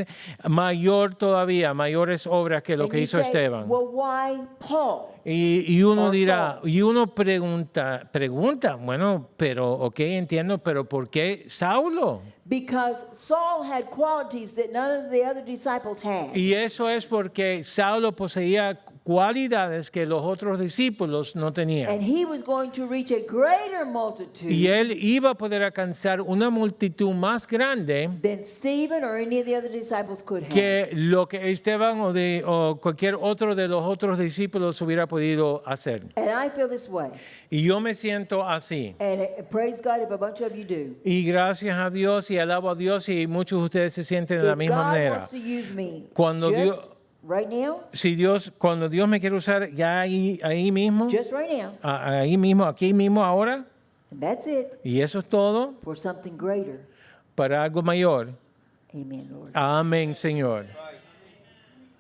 [SPEAKER 3] mayor todavía, mayores obras que lo
[SPEAKER 2] And
[SPEAKER 3] que
[SPEAKER 2] you
[SPEAKER 3] hizo
[SPEAKER 2] say,
[SPEAKER 3] Esteban.
[SPEAKER 2] well, why Paul?
[SPEAKER 3] Y uno
[SPEAKER 2] or
[SPEAKER 3] dirá,
[SPEAKER 2] Saul.
[SPEAKER 3] y uno pregunta, bueno, pero, ok, entiendo, pero ¿por qué Saulo?
[SPEAKER 2] Because Saul had qualities that none of the other disciples had.
[SPEAKER 3] Y eso es porque Saulo poseía cualidades que los otros discípulos no tenían.
[SPEAKER 2] And he was going to reach a greater multitude
[SPEAKER 3] Y él iba a poder alcanzar una multitud más grande
[SPEAKER 2] than Stephen or any of the other disciples could have.
[SPEAKER 3] que lo que Esteban o cualquier otro de los otros discípulos hubiera podido hacer.
[SPEAKER 2] And I feel this way.
[SPEAKER 3] Y yo me siento así.
[SPEAKER 2] And praise God if a bunch of you do.
[SPEAKER 3] Y gracias a Dios y alabo a Dios y muchos de ustedes se sienten de la
[SPEAKER 2] If
[SPEAKER 3] misma
[SPEAKER 2] God
[SPEAKER 3] manera.
[SPEAKER 2] wants to use me
[SPEAKER 3] Cuando
[SPEAKER 2] just
[SPEAKER 3] Dios-
[SPEAKER 2] right now,
[SPEAKER 3] Cuando Dios me quiere usar ya ahí mismo,
[SPEAKER 2] just right now,
[SPEAKER 3] ahí mismo, aquí mismo, ahora,
[SPEAKER 2] and that's it,
[SPEAKER 3] y eso es todo
[SPEAKER 2] for something greater.
[SPEAKER 3] para algo mayor.
[SPEAKER 2] Amen, Lord.
[SPEAKER 3] Amén, Señor.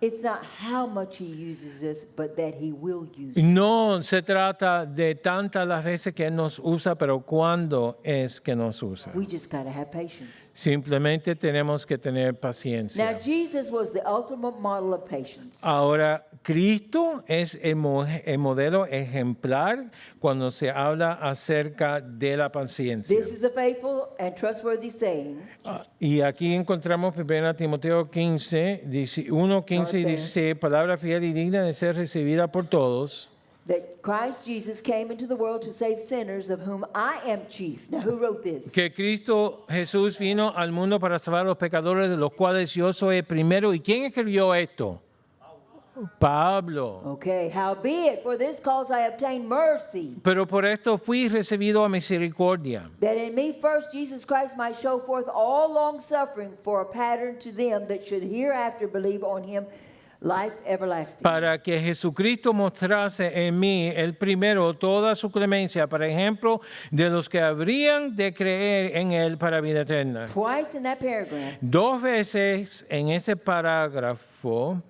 [SPEAKER 2] It's not how much he uses us, but that he will use us.
[SPEAKER 3] No se trata de tantas las veces que Él nos usa, pero cuándo es que nos usa.
[SPEAKER 2] We just got to have patience.
[SPEAKER 3] Simplemente tenemos que tener
[SPEAKER 2] Now,
[SPEAKER 3] paciencia.
[SPEAKER 2] Jesus was the ultimate model of patience.
[SPEAKER 3] Ahora, Cristo es el modelo ejemplar cuando se habla acerca de la paciencia.
[SPEAKER 2] This is a faithful and trustworthy saying.
[SPEAKER 3] Y aquí encontramos 1 Timoteo 15, 1, 15 y 16, palabra fiel y digna de ser recibida por todos.
[SPEAKER 2] That Christ Jesus came into the world to save sinners, of whom I am chief. Now, who wrote this?
[SPEAKER 3] Que Cristo Jesús vino al mundo para salvar a los pecadores, de los cuales yo soy el primero. ¿Y quién escribió esto? Pablo.
[SPEAKER 2] Okay, howbeit, for this cause I obtained mercy,
[SPEAKER 3] Pero por esto fui recibido a misericordia,
[SPEAKER 2] that in me first Jesus Christ might show forth all long suffering for a pattern to them that should hereafter believe on him life everlasting.
[SPEAKER 3] para que Jesucristo mostrase en mí el primero toda su clemencia, por ejemplo, de los que habrían de creer en él para vida eterna.
[SPEAKER 2] Twice in that paragraph,
[SPEAKER 3] 2 veces en ese parágrafo,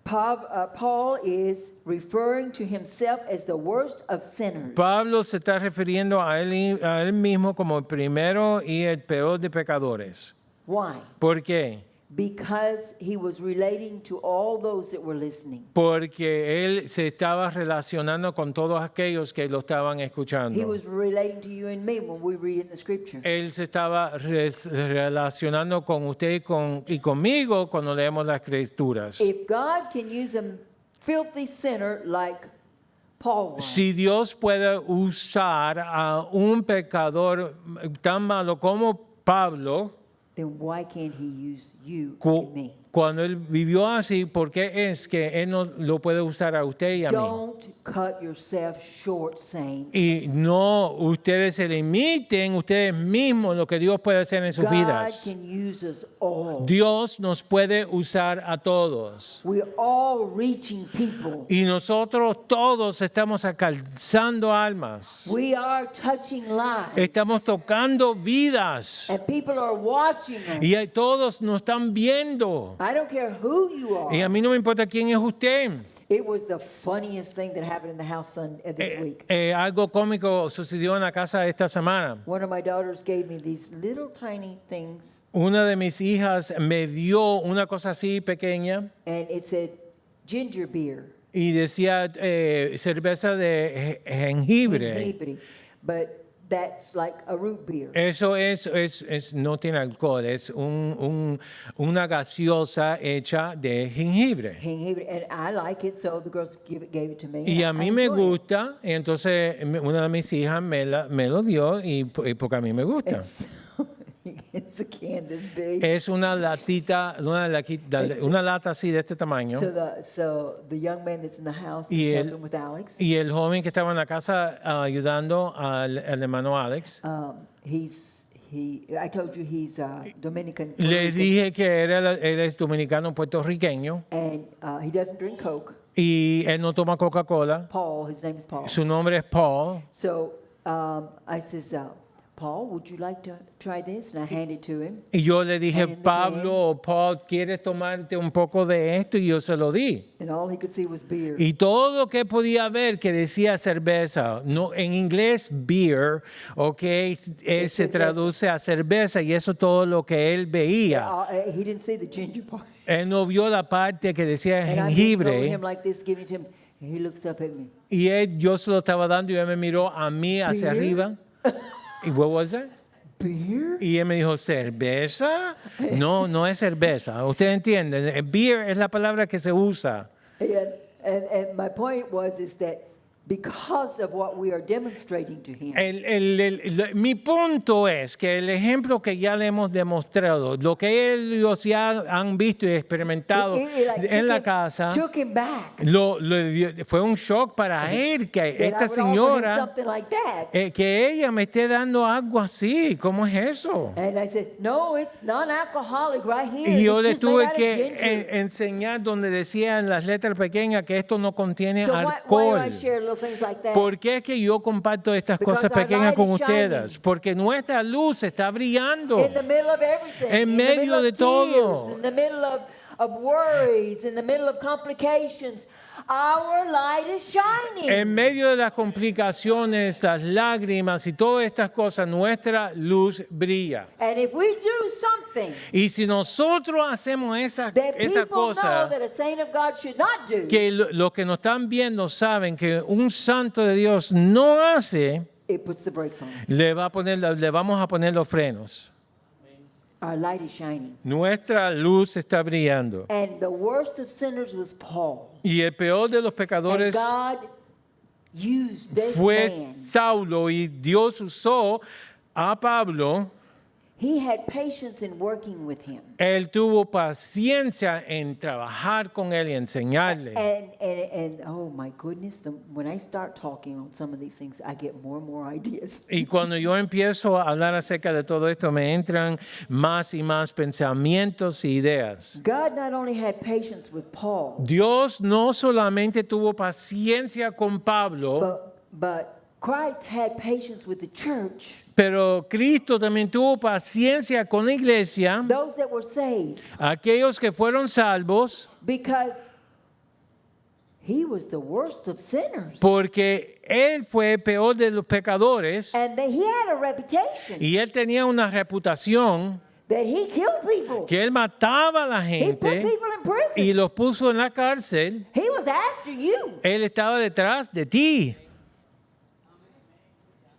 [SPEAKER 2] Paul is referring to himself as the worst of sinners.
[SPEAKER 3] Pablo se está refiriendo a él mismo como el primero y el peor de pecadores.
[SPEAKER 2] Why?
[SPEAKER 3] ¿Por qué?
[SPEAKER 2] Because he was relating to all those that were listening.
[SPEAKER 3] Porque él se estaba relacionando con todos aquellos que lo estaban
[SPEAKER 2] He
[SPEAKER 3] escuchando.
[SPEAKER 2] was relating to you and me when we read it in the scripture.
[SPEAKER 3] Él se estaba relacionando con usted y conmigo cuando leemos las escrituras.
[SPEAKER 2] If God can use a filthy sinner like Paul was,
[SPEAKER 3] Si Dios puede usar a un pecador tan malo como Pablo,
[SPEAKER 2] then why can't he use you
[SPEAKER 3] cu-
[SPEAKER 2] and me?
[SPEAKER 3] cuando él vivió así, ¿por qué es que él no lo puede usar a usted y a mí?
[SPEAKER 2] Don't cut yourself short, saints.
[SPEAKER 3] Y no ustedes se limiten ustedes mismos lo que Dios puede hacer en sus
[SPEAKER 2] God
[SPEAKER 3] vidas.
[SPEAKER 2] can use us all.
[SPEAKER 3] Dios nos puede usar a todos.
[SPEAKER 2] We're all reaching people.
[SPEAKER 3] Y nosotros todos estamos alcanzando almas.
[SPEAKER 2] We are touching lives.
[SPEAKER 3] Estamos tocando vidas.
[SPEAKER 2] And people are watching us.
[SPEAKER 3] Y todos nos están viendo.
[SPEAKER 2] I don't care who you
[SPEAKER 3] Y
[SPEAKER 2] are.
[SPEAKER 3] a mí no me importa quién es usted.
[SPEAKER 2] It was the funniest thing that happened in the house this week.
[SPEAKER 3] Algo cómico sucedió en la casa esta semana.
[SPEAKER 2] One of my daughters gave me these little tiny things,
[SPEAKER 3] Una de mis hijas me dio una cosa así pequeña
[SPEAKER 2] and it said ginger beer.
[SPEAKER 3] y decía cerveza de jengibre.
[SPEAKER 2] Jengibre. But that's like a root beer.
[SPEAKER 3] Eso no tiene alcohol, es una gaseosa hecha de jengibre.
[SPEAKER 2] Jengibre. And I like it, so the girls gave it to me.
[SPEAKER 3] Y a
[SPEAKER 2] and
[SPEAKER 3] mí
[SPEAKER 2] I
[SPEAKER 3] me
[SPEAKER 2] enjoy it.
[SPEAKER 3] gusta, y entonces una de mis hijas me lo dio y porque a mí me gusta.
[SPEAKER 2] It's a can this big.
[SPEAKER 3] Es una latita, una lata así de este tamaño.
[SPEAKER 2] So the young man that's in the house
[SPEAKER 3] Y
[SPEAKER 2] is
[SPEAKER 3] el-
[SPEAKER 2] helping with Alex.
[SPEAKER 3] Y el joven que estaba en la casa ayudando al hermano Alex,
[SPEAKER 2] I told you he's Dominican.
[SPEAKER 3] Les dije que él es dominicano puertorriqueño
[SPEAKER 2] And he doesn't drink Coke.
[SPEAKER 3] y él no toma Coca-Cola.
[SPEAKER 2] Paul, his name is Paul.
[SPEAKER 3] Su nombre es Paul.
[SPEAKER 2] So I says, Paul, would you like to try this? And I handed it to him.
[SPEAKER 3] Y yo le dije,
[SPEAKER 2] And in the
[SPEAKER 3] Pablo o Paul, ¿quieres tomarte un poco de esto? Y yo se lo di.
[SPEAKER 2] And all he could see was beer.
[SPEAKER 3] Y todo lo que podía ver que decía cerveza, no, en inglés beer, se traduce a cerveza y eso todo lo que él veía.
[SPEAKER 2] He didn't see the ginger part.
[SPEAKER 3] Él no vio la parte que decía
[SPEAKER 2] And I'm just throwing
[SPEAKER 3] jengibre
[SPEAKER 2] him like this, giving it to him. And he looks up at me.
[SPEAKER 3] y yo se lo estaba dando y él me miró a mí hacia
[SPEAKER 2] Beer?
[SPEAKER 3] arriba. ¿Y what was that?
[SPEAKER 2] Beer?
[SPEAKER 3] Y él me dijo, ¿cerveza? No, no es cerveza. Usted entiende, beer es la palabra que se usa.
[SPEAKER 2] And my point is that because of what we are demonstrating to him,
[SPEAKER 3] Mi punto es que el ejemplo que ya le hemos demostrado, lo que ellos ya han visto y experimentado en la casa,
[SPEAKER 2] took him back.
[SPEAKER 3] fue un shock para él que
[SPEAKER 2] That I
[SPEAKER 3] esta
[SPEAKER 2] would offer him
[SPEAKER 3] señora,
[SPEAKER 2] something like that.
[SPEAKER 3] que ella me esté dando algo así. ¿Cómo es eso?
[SPEAKER 2] And I said, no, it's non-alcoholic right here.
[SPEAKER 3] Y yo
[SPEAKER 2] It's
[SPEAKER 3] le
[SPEAKER 2] just made
[SPEAKER 3] tuve
[SPEAKER 2] out of
[SPEAKER 3] que
[SPEAKER 2] ginger.
[SPEAKER 3] enseñar donde decía en las letras pequeñas que esto no contiene
[SPEAKER 2] So why do
[SPEAKER 3] alcohol.
[SPEAKER 2] I share little things like that?
[SPEAKER 3] ¿Por qué es que yo comparto estas
[SPEAKER 2] Because
[SPEAKER 3] cosas
[SPEAKER 2] our
[SPEAKER 3] pequeñas
[SPEAKER 2] light
[SPEAKER 3] con
[SPEAKER 2] is
[SPEAKER 3] ustedes?
[SPEAKER 2] shining.
[SPEAKER 3] Porque nuestra luz está brillando.
[SPEAKER 2] In the middle of everything.
[SPEAKER 3] En
[SPEAKER 2] in the
[SPEAKER 3] medio
[SPEAKER 2] middle
[SPEAKER 3] de
[SPEAKER 2] of
[SPEAKER 3] todo.
[SPEAKER 2] tears, in the middle of worries, in the middle of complications, our light is shining.
[SPEAKER 3] En medio de las complicaciones, las lágrimas y todas estas cosas, nuestra luz brilla.
[SPEAKER 2] And if we do something
[SPEAKER 3] Y si nosotros hacemos esa
[SPEAKER 2] that people know
[SPEAKER 3] cosa
[SPEAKER 2] that a saint of God should not do,
[SPEAKER 3] que los que nos están viendo saben que un santo de Dios no hace,
[SPEAKER 2] it puts the brakes on.
[SPEAKER 3] le vamos a poner los frenos.
[SPEAKER 2] Our light is shining.
[SPEAKER 3] Nuestra luz está brillando.
[SPEAKER 2] And the worst of sinners was Paul.
[SPEAKER 3] Y el peor de los
[SPEAKER 2] And
[SPEAKER 3] pecadores
[SPEAKER 2] God used this
[SPEAKER 3] fue
[SPEAKER 2] man.
[SPEAKER 3] Saulo y Dios usó a Pablo.
[SPEAKER 2] He had patience in working with him.
[SPEAKER 3] Él tuvo paciencia en trabajar con él y enseñarle.
[SPEAKER 2] And oh my goodness, when I start talking on some of these things, I get more and more ideas.
[SPEAKER 3] Y cuando yo empiezo a hablar acerca de todo esto, me entran más y más pensamientos y ideas.
[SPEAKER 2] God not only had patience with Paul,
[SPEAKER 3] Dios no solamente tuvo paciencia con Pablo,
[SPEAKER 2] but Christ had patience with the church,
[SPEAKER 3] pero Cristo también tuvo paciencia con la iglesia,
[SPEAKER 2] those that were saved,
[SPEAKER 3] aquellos que fueron salvos,
[SPEAKER 2] because he was the worst of sinners.
[SPEAKER 3] porque él fue el peor de los pecadores
[SPEAKER 2] And he had a reputation
[SPEAKER 3] y él tenía una reputación
[SPEAKER 2] that he killed people.
[SPEAKER 3] que él mataba a la
[SPEAKER 2] He put
[SPEAKER 3] gente
[SPEAKER 2] people in prison.
[SPEAKER 3] y los puso en la cárcel.
[SPEAKER 2] He was after you.
[SPEAKER 3] Él estaba detrás de ti.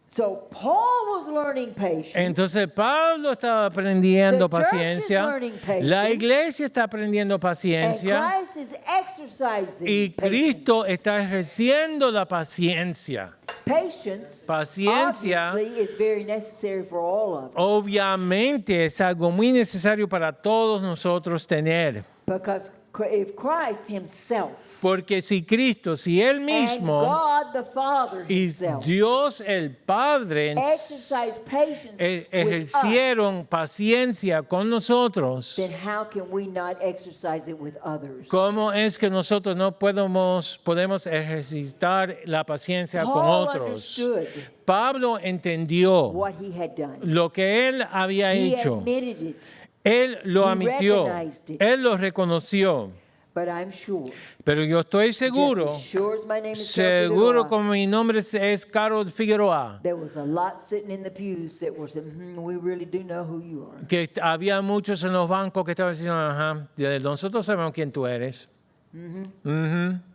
[SPEAKER 2] So Paul was learning patience.
[SPEAKER 3] Entonces Pablo estaba aprendiendo
[SPEAKER 2] The church is
[SPEAKER 3] paciencia,
[SPEAKER 2] learning patience.
[SPEAKER 3] la iglesia está aprendiendo
[SPEAKER 2] And
[SPEAKER 3] paciencia
[SPEAKER 2] Christ is exercising
[SPEAKER 3] y Cristo está ejerciendo la paciencia.
[SPEAKER 2] patience.
[SPEAKER 3] Paciencia
[SPEAKER 2] Obviously, is very necessary for all of us.
[SPEAKER 3] obviamente es algo muy necesario para todos nosotros tener.
[SPEAKER 2] Because if Christ himself
[SPEAKER 3] Porque si Cristo, si Él
[SPEAKER 2] and
[SPEAKER 3] mismo
[SPEAKER 2] God the Father
[SPEAKER 3] y
[SPEAKER 2] himself
[SPEAKER 3] Dios el Padre
[SPEAKER 2] exercise patience with us,
[SPEAKER 3] ejercieron paciencia con nosotros,
[SPEAKER 2] then how can we not exercise it with others?
[SPEAKER 3] ¿cómo es que nosotros no podemos ejercitar la paciencia con
[SPEAKER 2] Paul
[SPEAKER 3] otros?
[SPEAKER 2] understood
[SPEAKER 3] Pablo entendió
[SPEAKER 2] what he had done.
[SPEAKER 3] lo que él había
[SPEAKER 2] He
[SPEAKER 3] hecho.
[SPEAKER 2] admitted it.
[SPEAKER 3] Él lo
[SPEAKER 2] He
[SPEAKER 3] admitió,
[SPEAKER 2] recognized it.
[SPEAKER 3] él lo reconoció.
[SPEAKER 2] But I'm sure,
[SPEAKER 3] Pero yo estoy
[SPEAKER 2] just
[SPEAKER 3] seguro,
[SPEAKER 2] as sure as my name is Carol
[SPEAKER 3] seguro
[SPEAKER 2] Figueroa,
[SPEAKER 3] como mi nombre es Carol Figueroa,
[SPEAKER 2] there was a lot sitting in the pews that were saying, we really do know who you are.
[SPEAKER 3] que había muchos en los bancos que estaban diciendo, ajá, nosotros sabemos quién tú eres. Ujú.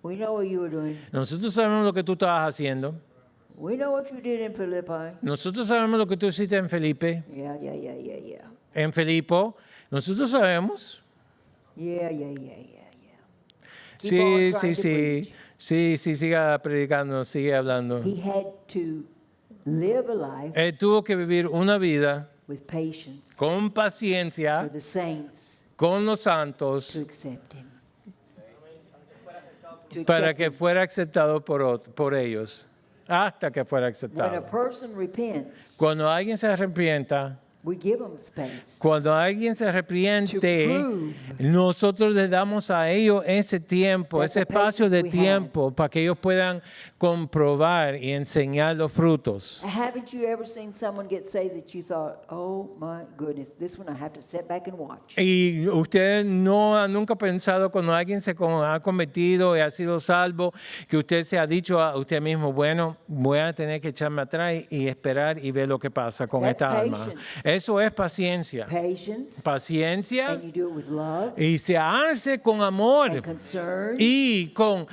[SPEAKER 2] We know what you were doing.
[SPEAKER 3] Nosotros sabemos lo que tú estabas haciendo.
[SPEAKER 2] We know what you did in Philippi.
[SPEAKER 3] Nosotros sabemos lo que tú hiciste en Felipe,
[SPEAKER 2] Yeah.
[SPEAKER 3] en Filipo. Nosotros sabemos.
[SPEAKER 2] Yeah. Keep
[SPEAKER 3] Sí,
[SPEAKER 2] on trying
[SPEAKER 3] sí,
[SPEAKER 2] to
[SPEAKER 3] sí.
[SPEAKER 2] preach.
[SPEAKER 3] Sí, siga predicando, sigue hablando.
[SPEAKER 2] He had to live a life
[SPEAKER 3] Él tuvo que vivir una vida
[SPEAKER 2] with patience
[SPEAKER 3] con
[SPEAKER 2] for
[SPEAKER 3] paciencia
[SPEAKER 2] the saints
[SPEAKER 3] con los
[SPEAKER 2] to
[SPEAKER 3] santos
[SPEAKER 2] accept him. To
[SPEAKER 3] para
[SPEAKER 2] accept
[SPEAKER 3] que
[SPEAKER 2] him.
[SPEAKER 3] fuera aceptado por ellos, hasta que fuera
[SPEAKER 2] When a
[SPEAKER 3] aceptado.
[SPEAKER 2] person repents,
[SPEAKER 3] Cuando alguien se arrepienta,
[SPEAKER 2] We give them space.
[SPEAKER 3] Cuando alguien se arrepiente,
[SPEAKER 2] To prove
[SPEAKER 3] nosotros les damos a ellos ese tiempo,
[SPEAKER 2] that
[SPEAKER 3] ese
[SPEAKER 2] the
[SPEAKER 3] espacio de
[SPEAKER 2] patience we
[SPEAKER 3] tiempo para que ellos puedan comprobar y enseñar los frutos.
[SPEAKER 2] Haven't you ever seen someone get saved that you thought, oh my goodness, this one I have to sit back and watch?
[SPEAKER 3] Y usted no ha nunca pensado cuando alguien se ha convertido y ha sido salvo, que usted se ha dicho a usted mismo, bueno, voy a tener que echarme atrás y esperar y ver lo que pasa con
[SPEAKER 2] That's
[SPEAKER 3] esta alma.
[SPEAKER 2] patience.
[SPEAKER 3] Eso es paciencia.
[SPEAKER 2] Patience,
[SPEAKER 3] Paciencia
[SPEAKER 2] and you do it with love
[SPEAKER 3] y se hace con amor
[SPEAKER 2] and concern
[SPEAKER 3] y con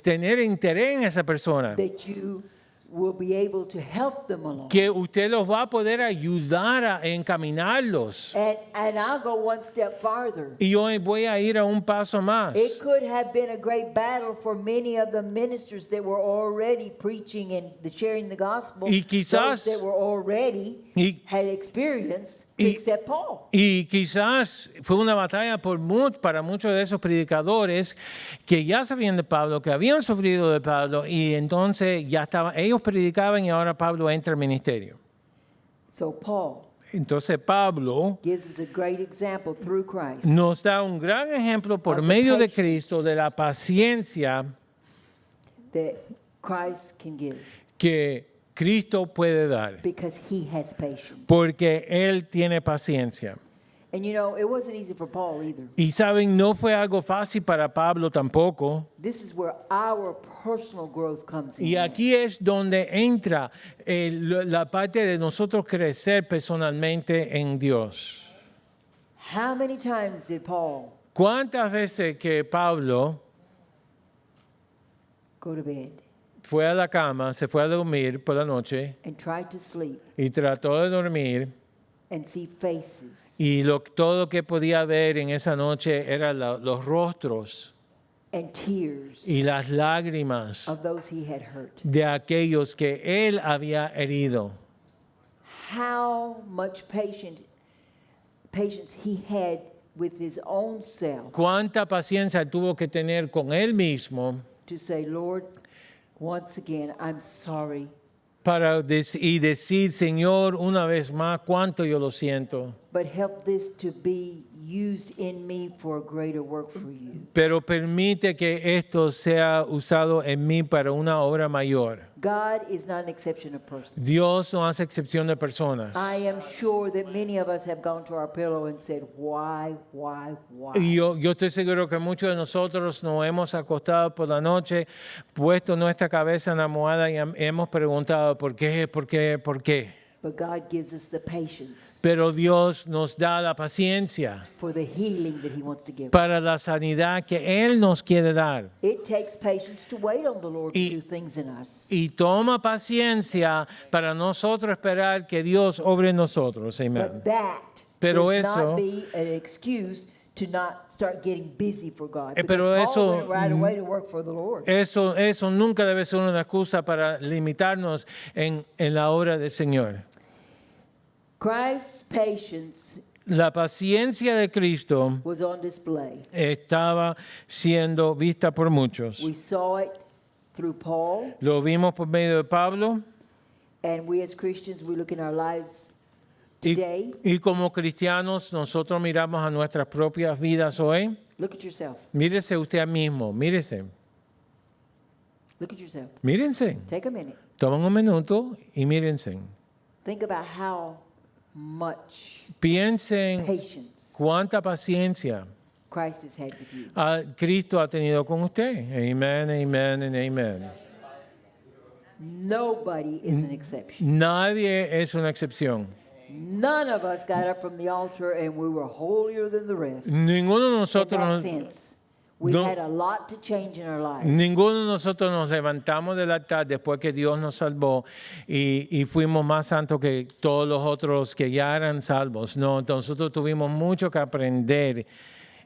[SPEAKER 3] tener interés en esa persona.
[SPEAKER 2] that you will be able to help them along.
[SPEAKER 3] Que usted los va a poder ayudar a encaminarlos.
[SPEAKER 2] And I'll go one step farther.
[SPEAKER 3] Y hoy voy a ir a un paso más.
[SPEAKER 2] It could have been a great battle for many of the ministers that were already preaching and sharing the gospel.
[SPEAKER 3] Y quizás-
[SPEAKER 2] those that were already had experience to accept Paul.
[SPEAKER 3] Y quizás fue una batalla para muchos de esos predicadores que ya sabían de Pablo, que habían sufrido de Pablo, y entonces ya ellos predicaban y ahora Pablo entra al ministerio.
[SPEAKER 2] So Paul
[SPEAKER 3] Entonces Pablo
[SPEAKER 2] gives us a great example through Christ
[SPEAKER 3] nos da un gran ejemplo por
[SPEAKER 2] Of the
[SPEAKER 3] medio de
[SPEAKER 2] patience.
[SPEAKER 3] Cristo de la paciencia
[SPEAKER 2] that Christ can give
[SPEAKER 3] que Cristo puede dar,
[SPEAKER 2] because he has patience.
[SPEAKER 3] porque Él tiene paciencia.
[SPEAKER 2] And you know, it wasn't easy for Paul either.
[SPEAKER 3] Y saben, no fue algo fácil para Pablo tampoco.
[SPEAKER 2] This is where our personal growth comes in.
[SPEAKER 3] Y aquí es donde entra la parte de nosotros crecer personalmente en Dios.
[SPEAKER 2] How many times did Paul
[SPEAKER 3] ¿Cuántas veces que Pablo
[SPEAKER 2] go to bed
[SPEAKER 3] fue a la cama, se fue a dormir por la noche
[SPEAKER 2] and try to sleep
[SPEAKER 3] y trató de dormir
[SPEAKER 2] and see faces
[SPEAKER 3] y todo que podía ver en esa noche eran los rostros
[SPEAKER 2] and tears
[SPEAKER 3] y las lágrimas
[SPEAKER 2] of those he had hurt?
[SPEAKER 3] de aquellos que él había herido?
[SPEAKER 2] How much patience he had with his own self
[SPEAKER 3] ¿Cuánta paciencia tuvo que tener con él mismo
[SPEAKER 2] to say, Lord, once again, I'm sorry.
[SPEAKER 3] y decir, Señor, una vez más, cuánto yo lo siento?
[SPEAKER 2] But help this to be used in me for a greater work for you.
[SPEAKER 3] Pero permite que esto sea usado en mí para una obra mayor.
[SPEAKER 2] God is not an exception of persons.
[SPEAKER 3] Dios no hace excepción de personas.
[SPEAKER 2] I am sure that many of us have gone to our pillow and said, why?
[SPEAKER 3] Y yo estoy seguro que muchos de nosotros nos hemos acostado por la noche, puesto nuestra cabeza en la almohada y hemos preguntado, ¿por qué?
[SPEAKER 2] But God gives us the patience
[SPEAKER 3] Pero Dios nos da la paciencia
[SPEAKER 2] for the healing that he wants to give.
[SPEAKER 3] para la sanidad que Él nos quiere dar.
[SPEAKER 2] It takes patience to wait on the Lord to
[SPEAKER 3] Y-
[SPEAKER 2] do things in us.
[SPEAKER 3] Y toma paciencia para nosotros esperar que Dios obre en nosotros. Amén.
[SPEAKER 2] But that
[SPEAKER 3] Pero
[SPEAKER 2] does
[SPEAKER 3] eso-
[SPEAKER 2] not be an excuse to not start getting busy for God.
[SPEAKER 3] pero
[SPEAKER 2] Because
[SPEAKER 3] eso-
[SPEAKER 2] Paul went right away to work for the Lord.
[SPEAKER 3] Eso nunca debe ser una excusa para limitarnos en la obra del Señor.
[SPEAKER 2] Christ's patience
[SPEAKER 3] La paciencia de Cristo
[SPEAKER 2] was on display.
[SPEAKER 3] estaba siendo vista por muchos.
[SPEAKER 2] We saw it through Paul,
[SPEAKER 3] Lo vimos por medio de Pablo
[SPEAKER 2] and we as Christians, we look in our lives
[SPEAKER 3] y,
[SPEAKER 2] today.
[SPEAKER 3] y como cristianos nosotros miramos a nuestras propias vidas hoy.
[SPEAKER 2] Look at yourself.
[SPEAKER 3] Mírese usted mismo, mírese,
[SPEAKER 2] Look at yourself.
[SPEAKER 3] mírense.
[SPEAKER 2] Take a minute.
[SPEAKER 3] Tomen un minuto y mírense.
[SPEAKER 2] Think about how much
[SPEAKER 3] Piensen
[SPEAKER 2] patience
[SPEAKER 3] cuánta paciencia
[SPEAKER 2] Christ has had with you.
[SPEAKER 3] Cristo ha tenido con usted. Amen, amen, and amen.
[SPEAKER 2] Nobody is an exception.
[SPEAKER 3] Nadie es una excepción.
[SPEAKER 2] None of us got up from the altar and we were holier than the rest.
[SPEAKER 3] Ninguno de
[SPEAKER 2] In
[SPEAKER 3] nosotros
[SPEAKER 2] that
[SPEAKER 3] nos,
[SPEAKER 2] sense, we
[SPEAKER 3] no-
[SPEAKER 2] had a lot to change in our lives.
[SPEAKER 3] ninguno de nosotros nos levantamos del altar después que Dios nos salvó y fuimos más santos que todos los otros que ya eran salvos. No, nosotros tuvimos mucho que aprender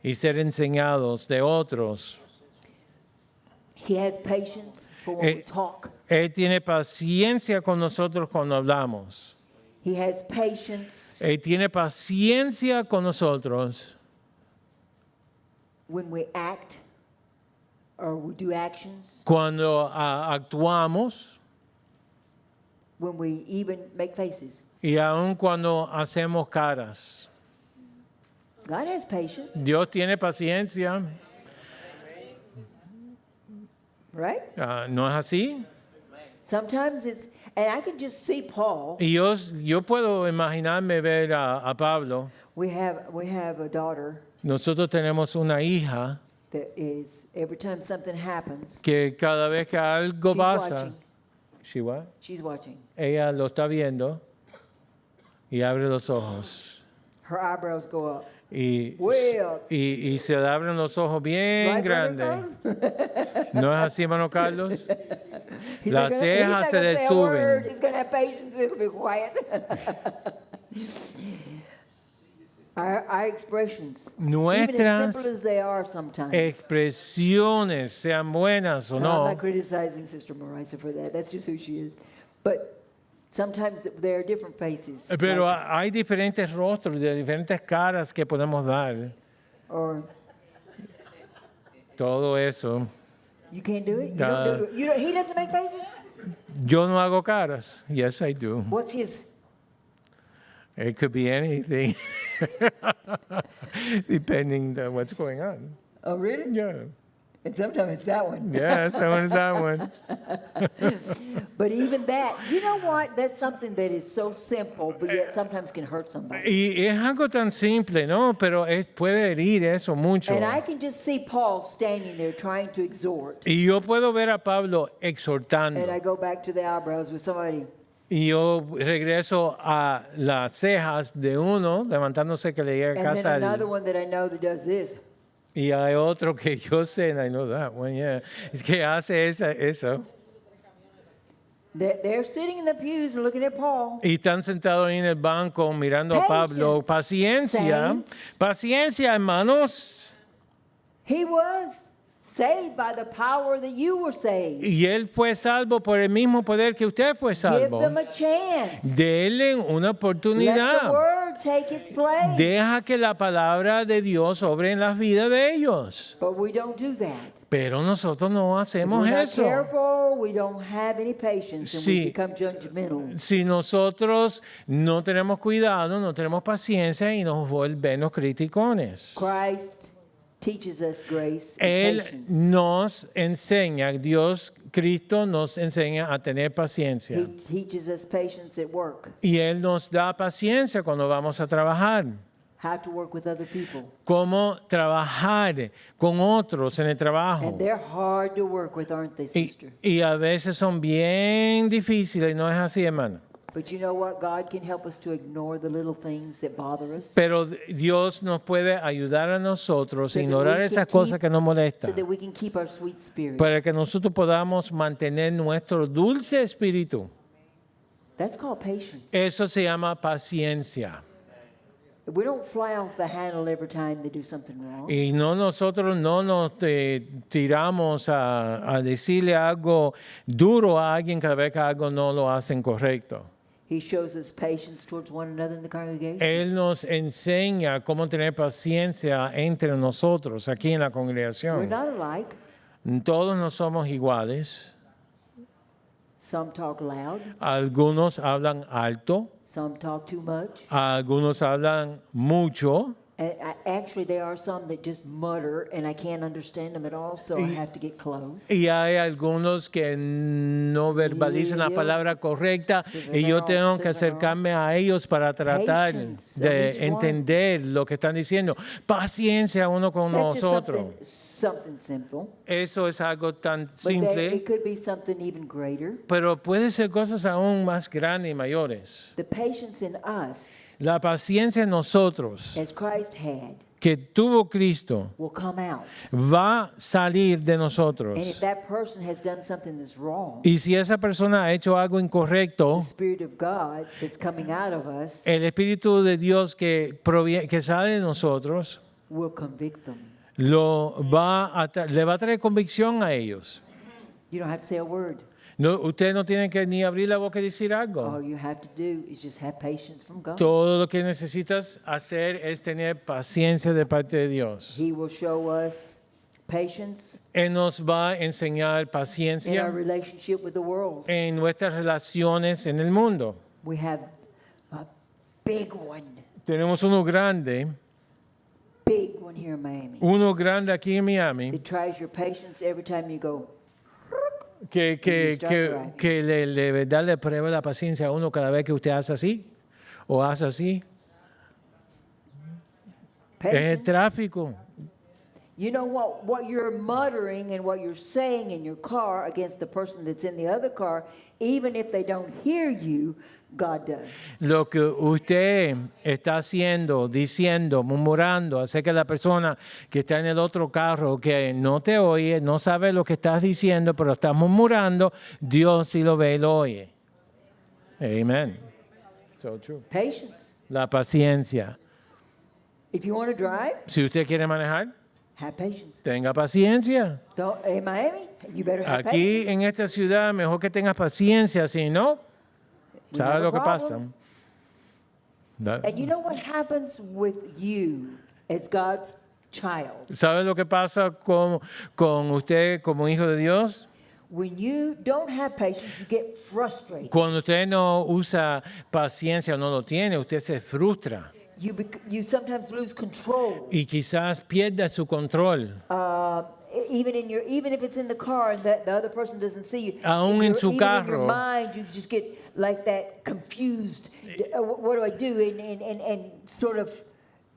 [SPEAKER 3] y ser enseñados de otros.
[SPEAKER 2] He has patience for when we
[SPEAKER 3] Eh,
[SPEAKER 2] talk.
[SPEAKER 3] Él tiene paciencia con nosotros cuando hablamos.
[SPEAKER 2] He has patience
[SPEAKER 3] Él tiene paciencia con nosotros
[SPEAKER 2] when we act or we do actions,
[SPEAKER 3] cuando actuamos
[SPEAKER 2] when we even make faces.
[SPEAKER 3] Y aun cuando hacemos caras,
[SPEAKER 2] God has patience,
[SPEAKER 3] Dios tiene paciencia.
[SPEAKER 2] right?
[SPEAKER 3] ¿No es así?
[SPEAKER 2] Sometimes it's, and I can just see Paul.
[SPEAKER 3] Y yo puedo imaginarme ver a Pablo.
[SPEAKER 2] We have a daughter
[SPEAKER 3] Nosotros tenemos una hija
[SPEAKER 2] that is, every time something happens,
[SPEAKER 3] que cada vez que algo
[SPEAKER 2] she's
[SPEAKER 3] pasa,
[SPEAKER 2] watching.
[SPEAKER 3] she what?
[SPEAKER 2] She's watching.
[SPEAKER 3] Ella lo está viendo y abre los ojos.
[SPEAKER 2] Her eyebrows go up.
[SPEAKER 3] Y,
[SPEAKER 2] Way up.
[SPEAKER 3] y se le abren los ojos bien
[SPEAKER 2] Right, Brother
[SPEAKER 3] grandes.
[SPEAKER 2] Carlos?
[SPEAKER 3] ¿No es así, hermano Carlos?
[SPEAKER 2] He's
[SPEAKER 3] Las
[SPEAKER 2] not gonna-
[SPEAKER 3] cejas
[SPEAKER 2] he's not
[SPEAKER 3] se
[SPEAKER 2] gonna
[SPEAKER 3] le
[SPEAKER 2] say a word.
[SPEAKER 3] suben.
[SPEAKER 2] He's going to have patience. He'll be quiet. Our expressions, even as
[SPEAKER 3] Nuestras
[SPEAKER 2] simple as they are sometimes.
[SPEAKER 3] expresiones, sean buenas o
[SPEAKER 2] I'm
[SPEAKER 3] no,
[SPEAKER 2] not criticizing Sister Marisa for that. That's just who she is. But sometimes there are different faces.
[SPEAKER 3] pero
[SPEAKER 2] like-
[SPEAKER 3] hay diferentes rostros, de diferentes caras que podemos dar.
[SPEAKER 2] or
[SPEAKER 3] Todo eso.
[SPEAKER 2] you can't do it. You don't do it. He doesn't make faces.
[SPEAKER 3] Yo no hago caras. Yes, I do.
[SPEAKER 2] What's his?
[SPEAKER 3] It could be anything, depending on what's going on.
[SPEAKER 2] Oh, really?
[SPEAKER 3] Yeah.
[SPEAKER 2] And sometimes it's that one.
[SPEAKER 3] Yeah, someone is that one.
[SPEAKER 2] But even that, you know what? That's something that is so simple, but yet sometimes can hurt somebody.
[SPEAKER 3] Y es algo tan simple, ¿no? Pero puede herir eso mucho.
[SPEAKER 2] And I can just see Paul standing there trying to exhort.
[SPEAKER 3] Y yo puedo ver a Pablo exhortando.
[SPEAKER 2] And I go back to the eyebrows with somebody.
[SPEAKER 3] Y yo regreso a las cejas de uno, levantándose que le llega a
[SPEAKER 2] And
[SPEAKER 3] casa.
[SPEAKER 2] then another one that I know that does this.
[SPEAKER 3] Y hay otro que yo sé, and I know that one, yeah. Es que hace eso.
[SPEAKER 2] They're sitting in the pews and looking at Paul.
[SPEAKER 3] Y están sentados ahí en el banco mirando a Pablo. Paciencia.
[SPEAKER 2] Saints.
[SPEAKER 3] Paciencia, hermanos.
[SPEAKER 2] He was saved by the power that you were saved.
[SPEAKER 3] Y él fue salvo por el mismo poder que usted fue
[SPEAKER 2] Give
[SPEAKER 3] salvo.
[SPEAKER 2] them a chance.
[SPEAKER 3] Denle una
[SPEAKER 2] Let the
[SPEAKER 3] oportunidad.
[SPEAKER 2] word take its place.
[SPEAKER 3] Deja que la palabra de Dios obre en las vidas de ellos.
[SPEAKER 2] But we don't do that.
[SPEAKER 3] Pero nosotros no
[SPEAKER 2] If
[SPEAKER 3] hacemos
[SPEAKER 2] we're not
[SPEAKER 3] eso.
[SPEAKER 2] careful, we don't have any patience and
[SPEAKER 3] Sí.
[SPEAKER 2] we become judgmental.
[SPEAKER 3] Si nosotros no tenemos cuidado, no tenemos paciencia y nos volvemos criticones.
[SPEAKER 2] Christ teaches us grace and
[SPEAKER 3] Él
[SPEAKER 2] patience.
[SPEAKER 3] nos enseña, Dios, Cristo nos enseña a tener paciencia.
[SPEAKER 2] He teaches us patience at work,
[SPEAKER 3] Y Él nos da paciencia cuando vamos a trabajar.
[SPEAKER 2] how to work with other people.
[SPEAKER 3] Cómo trabajar con otros en el trabajo.
[SPEAKER 2] And they're hard to work with, aren't they, sister?
[SPEAKER 3] Y a veces son bien difíciles, ¿no es así, hermano?
[SPEAKER 2] But you know what? God can help us to ignore the little things that bother us
[SPEAKER 3] Pero Dios nos puede ayudar a nosotros a
[SPEAKER 2] So that
[SPEAKER 3] ignorar
[SPEAKER 2] we
[SPEAKER 3] esas
[SPEAKER 2] can
[SPEAKER 3] cosas
[SPEAKER 2] keep-
[SPEAKER 3] que nos
[SPEAKER 2] so
[SPEAKER 3] molestan,
[SPEAKER 2] that we can keep our sweet spirit.
[SPEAKER 3] para que nosotros podamos mantener nuestro dulce espíritu.
[SPEAKER 2] That's called patience.
[SPEAKER 3] Eso se llama paciencia.
[SPEAKER 2] We don't fly off the handle every time they do something wrong.
[SPEAKER 3] Y nosotros no nos tiramos a decirle algo duro a alguien cada vez que algo no lo hacen correcto.
[SPEAKER 2] He shows us patience towards one another in the congregation.
[SPEAKER 3] Él nos enseña cómo tener paciencia entre nosotros aquí en la
[SPEAKER 2] We're
[SPEAKER 3] congregación.
[SPEAKER 2] not alike.
[SPEAKER 3] Todos no somos iguales.
[SPEAKER 2] Some talk loud,
[SPEAKER 3] Algunos hablan alto,
[SPEAKER 2] some talk too much.
[SPEAKER 3] algunos hablan mucho.
[SPEAKER 2] And actually, there are some that just mutter, and I can't understand them at all, so I have to get close.
[SPEAKER 3] Y hay algunos que no verbalizan la
[SPEAKER 2] yo-
[SPEAKER 3] palabra correcta y yo tengo que acercarme a ellos para tratar
[SPEAKER 2] Patience of
[SPEAKER 3] de
[SPEAKER 2] each one.
[SPEAKER 3] entender lo que están diciendo. Paciencia uno con
[SPEAKER 2] That's just
[SPEAKER 3] nosotros.
[SPEAKER 2] something simple.
[SPEAKER 3] Eso es algo tan
[SPEAKER 2] But there,
[SPEAKER 3] simple,
[SPEAKER 2] it could be something even greater.
[SPEAKER 3] pero puede ser cosas aún más grandes y mayores.
[SPEAKER 2] The patience in us,
[SPEAKER 3] La paciencia en nosotros
[SPEAKER 2] as Christ had,
[SPEAKER 3] que tuvo Cristo
[SPEAKER 2] will come out.
[SPEAKER 3] va a salir de
[SPEAKER 2] And if
[SPEAKER 3] nosotros.
[SPEAKER 2] that person has done something that's wrong,
[SPEAKER 3] Y si esa persona ha hecho algo incorrecto,
[SPEAKER 2] the Spirit of God that's coming out of us
[SPEAKER 3] el Espíritu de Dios que sale de nosotros
[SPEAKER 2] will convict them.
[SPEAKER 3] le va a traer convicción a ellos.
[SPEAKER 2] You don't have to say a word.
[SPEAKER 3] No, usted no tiene que ni abrir la boca y decir
[SPEAKER 2] All
[SPEAKER 3] algo.
[SPEAKER 2] you have to do is just have patience from God.
[SPEAKER 3] Todo lo que necesitas hacer es tener paciencia de parte de Dios.
[SPEAKER 2] He will show us patience
[SPEAKER 3] Él nos va a enseñar
[SPEAKER 2] in our
[SPEAKER 3] paciencia
[SPEAKER 2] relationship with the world.
[SPEAKER 3] en nuestras relaciones en el mundo.
[SPEAKER 2] We have big one.
[SPEAKER 3] Tenemos uno grande
[SPEAKER 2] Here in Miami.
[SPEAKER 3] uno grande aquí en Miami
[SPEAKER 2] That tries your patience every time you go.
[SPEAKER 3] que le verdad le prueba la paciencia a uno cada vez que usted hace así o hace así. Es el
[SPEAKER 2] Patience.
[SPEAKER 3] tráfico.
[SPEAKER 2] You know what you're muttering and what you're saying in your car against the person that's in the other car, even if they don't hear you, God does.
[SPEAKER 3] Lo que usted está haciendo, diciendo, murmurando acerca de la persona que está en el otro carro, que no te oye, no sabe lo que estás diciendo, pero estás murmurando, Dios sí lo ve y lo oye. Amen. So true.
[SPEAKER 2] Patience.
[SPEAKER 3] La paciencia.
[SPEAKER 2] If you want to drive,
[SPEAKER 3] Si usted quiere manejar,
[SPEAKER 2] have patience.
[SPEAKER 3] tenga paciencia.
[SPEAKER 2] In Miami, you better have
[SPEAKER 3] Aquí
[SPEAKER 2] patience.
[SPEAKER 3] en esta ciudad, mejor que tengas paciencia, si no,
[SPEAKER 2] We
[SPEAKER 3] ¿sabe
[SPEAKER 2] have
[SPEAKER 3] lo que pasa?
[SPEAKER 2] problems.
[SPEAKER 3] Da-
[SPEAKER 2] And you know what happens with you as God's child?
[SPEAKER 3] ¿Sabe lo que pasa con usted como hijo de Dios?
[SPEAKER 2] When you don't have patience, you get frustrated.
[SPEAKER 3] Cuando usted no usa paciencia o no lo tiene, usted se frustra
[SPEAKER 2] You sometimes lose control.
[SPEAKER 3] y quizás pierda su control.
[SPEAKER 2] Even if it's in the car and the other person doesn't see you,
[SPEAKER 3] Aún en su
[SPEAKER 2] even in
[SPEAKER 3] carro.
[SPEAKER 2] your mind, you just get like that confused. What do I do? And sort of,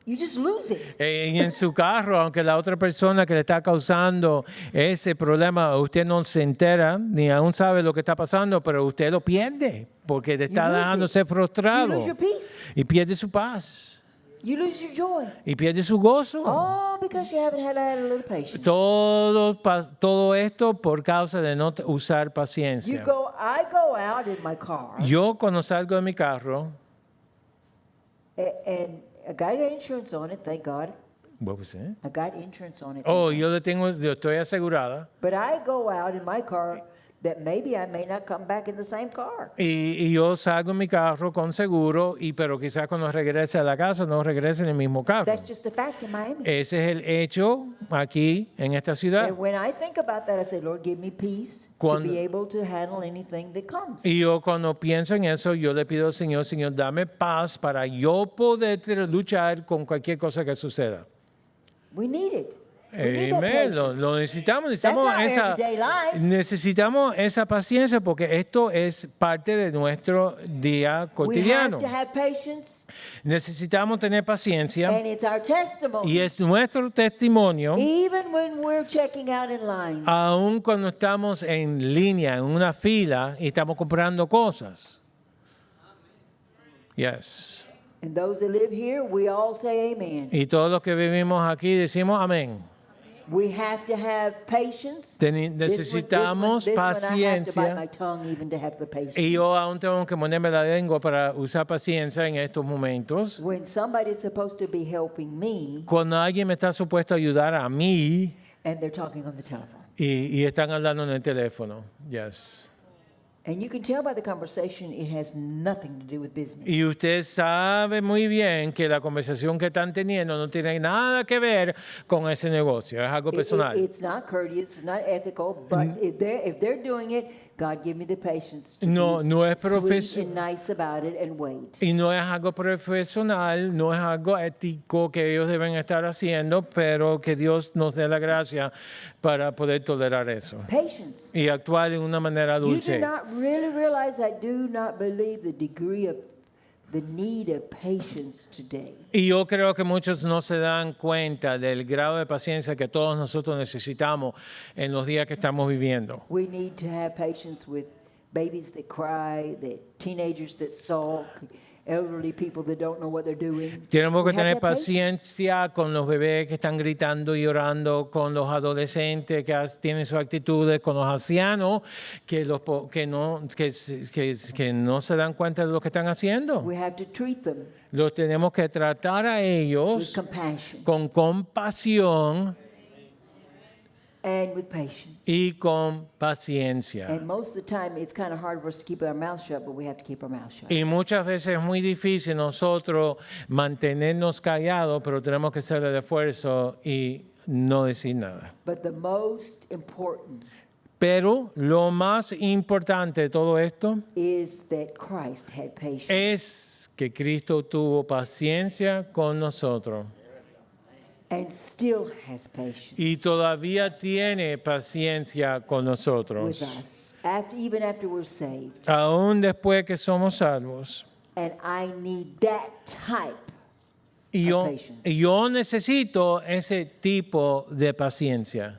[SPEAKER 2] you just lose it.
[SPEAKER 3] Y en su carro, aunque la otra persona que le está causando ese problema, usted no se entera ni aún sabe lo que está pasando, pero usted lo pierde porque le está
[SPEAKER 2] lose
[SPEAKER 3] dejándose
[SPEAKER 2] it. You
[SPEAKER 3] frustrado
[SPEAKER 2] lose your peace.
[SPEAKER 3] y pierde su paz
[SPEAKER 2] You lose your joy.
[SPEAKER 3] y pierde su gozo.
[SPEAKER 2] All because you haven't had a little patience.
[SPEAKER 3] Todo esto por causa de no usar
[SPEAKER 2] I
[SPEAKER 3] paciencia.
[SPEAKER 2] go out in my car,
[SPEAKER 3] Yo cuando salgo de mi carro,
[SPEAKER 2] and I got insurance on it, thank God.
[SPEAKER 3] what was it?
[SPEAKER 2] I got insurance on it.
[SPEAKER 3] Yo estoy asegurada.
[SPEAKER 2] But I go out in my car that maybe I may not come back in the same car.
[SPEAKER 3] Y yo salgo en mi carro con seguro, pero quizás cuando regrese a la casa no regrese en el mismo carro.
[SPEAKER 2] That's just a fact in Miami.
[SPEAKER 3] Ese es el hecho aquí en esta ciudad.
[SPEAKER 2] And when I think about that, I say, Lord, give me peace
[SPEAKER 3] Cuando-
[SPEAKER 2] to be able to handle anything that comes.
[SPEAKER 3] Y yo cuando pienso en eso, yo le pido al Señor, Señor, dame paz para yo poder luchar con cualquier cosa que suceda.
[SPEAKER 2] We need it. We need that
[SPEAKER 3] Amén.
[SPEAKER 2] patience.
[SPEAKER 3] Lo necesitamos.
[SPEAKER 2] That's our
[SPEAKER 3] Esa,
[SPEAKER 2] everyday life.
[SPEAKER 3] necesitamos esa paciencia porque esto es parte de nuestro día
[SPEAKER 2] We
[SPEAKER 3] cotidiano.
[SPEAKER 2] have to have patience,
[SPEAKER 3] Necesitamos tener paciencia
[SPEAKER 2] and it's our testimony.
[SPEAKER 3] y es nuestro testimonio,
[SPEAKER 2] Even when we're checking out in line,
[SPEAKER 3] aun cuando estamos en línea, en una fila y estamos comprando cosas. Yes.
[SPEAKER 2] and those that live here, we all say amen.
[SPEAKER 3] Y todos los que vivimos aquí decimos amén.
[SPEAKER 2] We have to have patience.
[SPEAKER 3] Necesitamos
[SPEAKER 2] this one I have to bite
[SPEAKER 3] paciencia.
[SPEAKER 2] my tongue even to have the patience.
[SPEAKER 3] Y yo aún tengo que ponerme la lengua para usar paciencia en estos momentos.
[SPEAKER 2] When somebody's supposed to be helping me
[SPEAKER 3] Cuando alguien me está supuesto a ayudar a mí
[SPEAKER 2] and they're talking on the telephone.
[SPEAKER 3] y están hablando en el teléfono. Yes.
[SPEAKER 2] And you can tell by the conversation it has nothing to do with business.
[SPEAKER 3] Y usted sabe muy bien que la conversación que están teniendo no tiene nada que ver con ese negocio, es algo personal.
[SPEAKER 2] It's not courteous, it's not ethical, but if they're doing it, God give me the patience to
[SPEAKER 3] No es
[SPEAKER 2] be sweet
[SPEAKER 3] profesio-
[SPEAKER 2] and nice about it and wait.
[SPEAKER 3] Y no es algo profesional, no es algo ético que ellos deben estar haciendo, pero que Dios nos dé la gracia para poder tolerar eso
[SPEAKER 2] Patience.
[SPEAKER 3] y actuar de una manera
[SPEAKER 2] You do
[SPEAKER 3] dulce.
[SPEAKER 2] not really realize, I do not believe the degree of the need of patience today.
[SPEAKER 3] Y yo creo que muchos no se dan cuenta del grado de paciencia que todos nosotros necesitamos en los días que estamos viviendo.
[SPEAKER 2] We need to have patience with babies that cry, the teenagers that sulk, elderly people that don't know what they're doing.
[SPEAKER 3] Tenemos
[SPEAKER 2] We
[SPEAKER 3] que
[SPEAKER 2] have
[SPEAKER 3] tener
[SPEAKER 2] to have patience.
[SPEAKER 3] paciencia con los bebés que están gritando y llorando, con los adolescentes que tienen sus actitudes, con los ancianos que no se dan cuenta de lo que están haciendo.
[SPEAKER 2] We have to treat them
[SPEAKER 3] Los tenemos que tratar a
[SPEAKER 2] with
[SPEAKER 3] ellos
[SPEAKER 2] compassion
[SPEAKER 3] con compasión
[SPEAKER 2] and with patience.
[SPEAKER 3] y con paciencia.
[SPEAKER 2] And most of the time, it's kind of hard for us to keep our mouth shut, but we have to keep our mouth shut.
[SPEAKER 3] Y muchas veces es muy difícil nosotros mantenernos callados, pero tenemos que hacer el esfuerzo y no decir nada.
[SPEAKER 2] But the most important
[SPEAKER 3] Pero lo más importante de todo esto
[SPEAKER 2] is that Christ had patience.
[SPEAKER 3] es que Cristo tuvo paciencia con nosotros
[SPEAKER 2] And still has patience
[SPEAKER 3] y todavía tiene paciencia con
[SPEAKER 2] with
[SPEAKER 3] nosotros,
[SPEAKER 2] us, even after we're saved.
[SPEAKER 3] aún después que somos salvos.
[SPEAKER 2] And I need that type
[SPEAKER 3] Y
[SPEAKER 2] of patience.
[SPEAKER 3] yo necesito ese tipo de paciencia.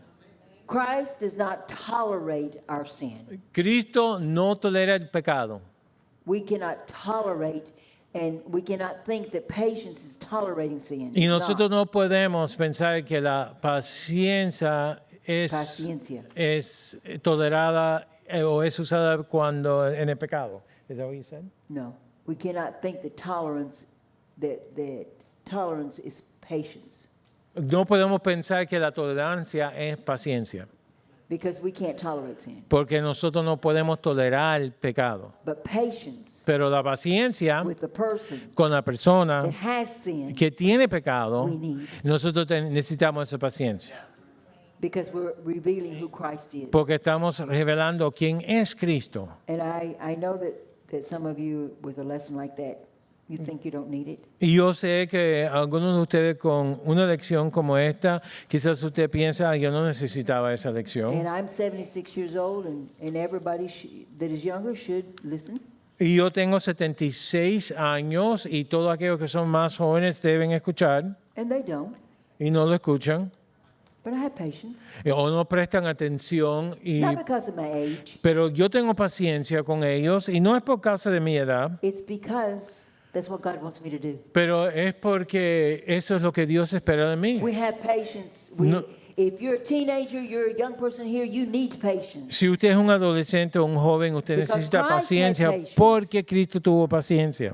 [SPEAKER 2] Christ does not tolerate our sin.
[SPEAKER 3] Cristo no tolera el pecado.
[SPEAKER 2] We cannot tolerate and we cannot think that patience is tolerating sin.
[SPEAKER 3] Y
[SPEAKER 2] It's
[SPEAKER 3] nosotros
[SPEAKER 2] not.
[SPEAKER 3] no podemos pensar que la paciencia
[SPEAKER 2] Paciencia.
[SPEAKER 3] es tolerada o es usada cuando en el pecado. Is that what you said?
[SPEAKER 2] No, we cannot think that tolerance is patience
[SPEAKER 3] No podemos pensar que la tolerancia es paciencia,
[SPEAKER 2] because we can't tolerate sin.
[SPEAKER 3] porque nosotros no podemos tolerar el pecado.
[SPEAKER 2] But patience
[SPEAKER 3] Pero la paciencia
[SPEAKER 2] with the person
[SPEAKER 3] con la persona
[SPEAKER 2] that has sin
[SPEAKER 3] que tiene pecado,
[SPEAKER 2] we need.
[SPEAKER 3] nosotros necesitamos esa paciencia,
[SPEAKER 2] because we're revealing who Christ is.
[SPEAKER 3] porque estamos revelando quién es Cristo.
[SPEAKER 2] And I know that some of you with a lesson like that, you think you don't need it.
[SPEAKER 3] Y yo sé que algunos de ustedes con una lección como esta, quizás usted piensa, yo no necesitaba esa
[SPEAKER 2] And
[SPEAKER 3] lección.
[SPEAKER 2] I'm 76 years old, and everybody that is younger should listen.
[SPEAKER 3] Y yo tengo 76 años y todos aquellos que son más jóvenes deben escuchar
[SPEAKER 2] And they don't.
[SPEAKER 3] y no lo escuchan
[SPEAKER 2] But I have patience.
[SPEAKER 3] o no prestan atención.
[SPEAKER 2] Not because of my age.
[SPEAKER 3] Pero yo tengo paciencia con ellos y no es por causa de mi edad,
[SPEAKER 2] It's because that's what God wants me to do.
[SPEAKER 3] pero es porque eso es lo que Dios espera de mí.
[SPEAKER 2] We have patience.
[SPEAKER 3] No.
[SPEAKER 2] If you're a teenager, you're a young person here, you need patience.
[SPEAKER 3] Si usted es un adolescente o un joven, usted
[SPEAKER 2] Because
[SPEAKER 3] necesita
[SPEAKER 2] Christ had
[SPEAKER 3] paciencia
[SPEAKER 2] patience.
[SPEAKER 3] porque Cristo tuvo paciencia.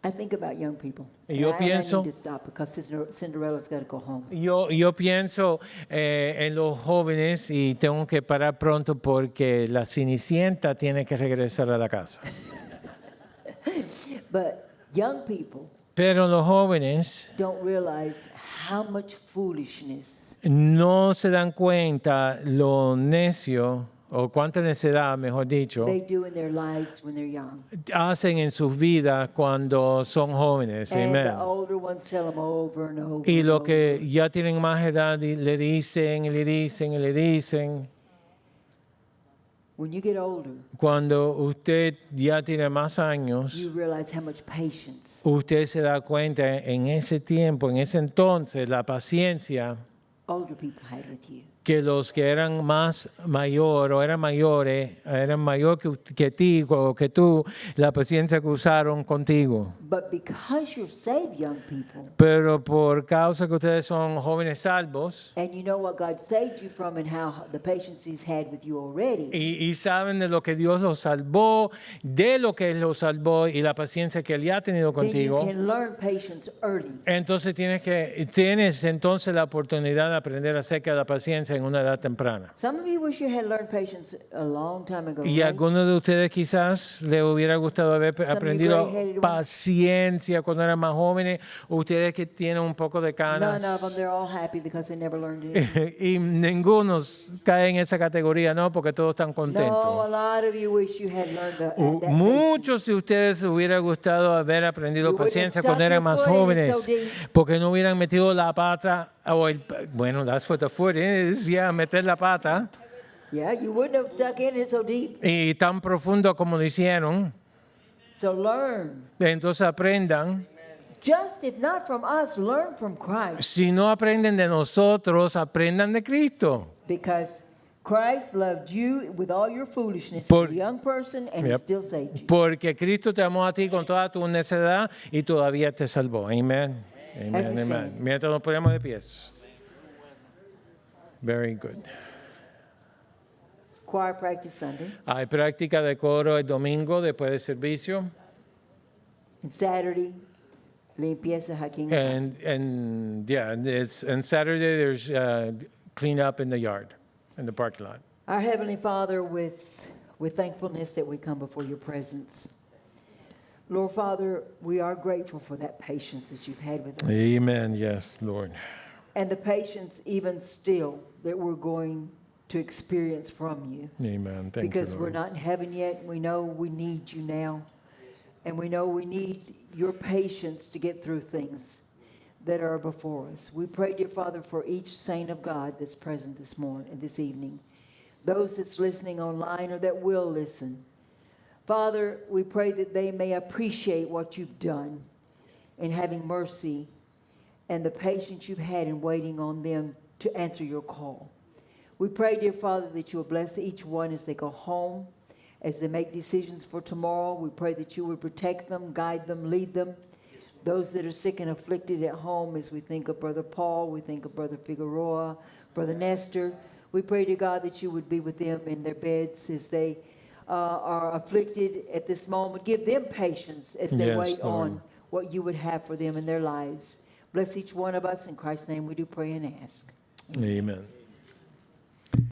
[SPEAKER 2] I think about young people.
[SPEAKER 3] Y yo
[SPEAKER 2] And I
[SPEAKER 3] pienso-
[SPEAKER 2] need to stop because Cinderella's got to go home.
[SPEAKER 3] Yo pienso en los jóvenes y tengo que parar pronto porque la Cenicienta tiene que regresar a la casa.
[SPEAKER 2] But young people
[SPEAKER 3] Pero los jóvenes
[SPEAKER 2] don't realize how much foolishness
[SPEAKER 3] no se dan cuenta lo necio, o cuánta necedad, mejor dicho,
[SPEAKER 2] they do in their lives when they're young.
[SPEAKER 3] hacen en sus vidas cuando son jóvenes.
[SPEAKER 2] And
[SPEAKER 3] Amén.
[SPEAKER 2] the older ones tell them over and over.
[SPEAKER 3] Y
[SPEAKER 2] and
[SPEAKER 3] lo
[SPEAKER 2] over.
[SPEAKER 3] que ya tienen más edad le dicen, y le dicen, y le dicen.
[SPEAKER 2] When you get older,
[SPEAKER 3] Cuando usted ya tiene más años,
[SPEAKER 2] you realize how much patience
[SPEAKER 3] usted se da cuenta en ese tiempo, en ese entonces, la paciencia
[SPEAKER 2] older people had with you.
[SPEAKER 3] que los que eran más mayor o eran mayores, eran mayor que ti o que tú, la paciencia que usaron contigo.
[SPEAKER 2] But because you're saved, young people,
[SPEAKER 3] Pero por causa que ustedes son jóvenes salvos
[SPEAKER 2] and you know what God saved you from and how the patience He's had with you already,
[SPEAKER 3] y saben de lo que Dios los salvó, de lo que Él los salvó y la paciencia que Él ya ha tenido
[SPEAKER 2] then you
[SPEAKER 3] contigo,
[SPEAKER 2] can learn patience early.
[SPEAKER 3] entonces tienes entonces la oportunidad de aprender acerca de la paciencia en una edad temprana.
[SPEAKER 2] Some of you wish you had learned patience a long time ago.
[SPEAKER 3] Y
[SPEAKER 2] right?
[SPEAKER 3] algunos de ustedes quizás le hubiera gustado haber aprendido
[SPEAKER 2] gray-headed ones.
[SPEAKER 3] paciencia cuando eran más jóvenes, ustedes que tienen un poco de
[SPEAKER 2] None of them,
[SPEAKER 3] canas.
[SPEAKER 2] they're all happy because they never learned it.
[SPEAKER 3] Y ninguno cae en esa categoría, ¿no? Porque todos están
[SPEAKER 2] No, a
[SPEAKER 3] contentos.
[SPEAKER 2] lot of you wish you had learned that patience.
[SPEAKER 3] Muchos de ustedes hubiera gustado haber aprendido
[SPEAKER 2] You wouldn't have
[SPEAKER 3] paciencia
[SPEAKER 2] stuck
[SPEAKER 3] cuando eran
[SPEAKER 2] your
[SPEAKER 3] más
[SPEAKER 2] foot in it
[SPEAKER 3] jóvenes,
[SPEAKER 2] so deep.
[SPEAKER 3] porque no hubieran metido la pata, bueno, that's what the foot is, meter la pata,
[SPEAKER 2] Yeah, you wouldn't have stuck in it so deep.
[SPEAKER 3] y tan profundo como lo hicieron.
[SPEAKER 2] So learn.
[SPEAKER 3] Entonces aprendan.
[SPEAKER 2] Just if not from us, learn from Christ.
[SPEAKER 3] Si no aprenden de nosotros, aprendan de Cristo.
[SPEAKER 2] Because Christ loved you with all your foolishness
[SPEAKER 3] Por-
[SPEAKER 2] as a young person and He
[SPEAKER 3] Yep.
[SPEAKER 2] still saved you.
[SPEAKER 3] Porque Cristo te amó a ti con toda tu necedad y todavía te salvó. Amén. Amen.
[SPEAKER 2] As we
[SPEAKER 3] Amen.
[SPEAKER 2] stand.
[SPEAKER 3] Mientras nos ponemos de pies. Very good.
[SPEAKER 2] Choir practice Sunday
[SPEAKER 3] Hay práctica de coro el domingo después del servicio.
[SPEAKER 2] and Saturday, limpieza aquí.
[SPEAKER 3] And Saturday there's clean up in the yard, in the parking lot.
[SPEAKER 2] Our Heavenly Father, with thankfulness that we come before your presence. Lord Father, we are grateful for that patience that you've had with us.
[SPEAKER 3] Amen. Yes, Lord.
[SPEAKER 2] and the patience even still that we're going to experience from you.
[SPEAKER 3] Amen. Thank
[SPEAKER 2] Because
[SPEAKER 3] you,
[SPEAKER 2] we're
[SPEAKER 3] Lord.
[SPEAKER 2] not in heaven yet. We know we need you now. And we know we need your patience to get through things that are before us. We pray, dear Father, for each saint of God that's present this morning and this evening. Those that's listening online or that will listen. Father, we pray that they may appreciate what you've done in having mercy and the patience you've had in waiting on them to answer your call. We pray, dear Father, that you will bless each one as they go home, as they make decisions for tomorrow. We pray that you would protect them, guide them, lead them. Those that are sick and afflicted at home, as we think of Brother Paul, we think of Brother Figueroa, Brother Nestor. We pray to God that you would be with them in their beds as they are afflicted at this moment. Give them patience as they
[SPEAKER 3] Yes,
[SPEAKER 2] wait
[SPEAKER 3] Lord.
[SPEAKER 2] on what you would have for them in their lives. Bless each one of us. In Christ's name we do pray and ask.
[SPEAKER 3] Amen.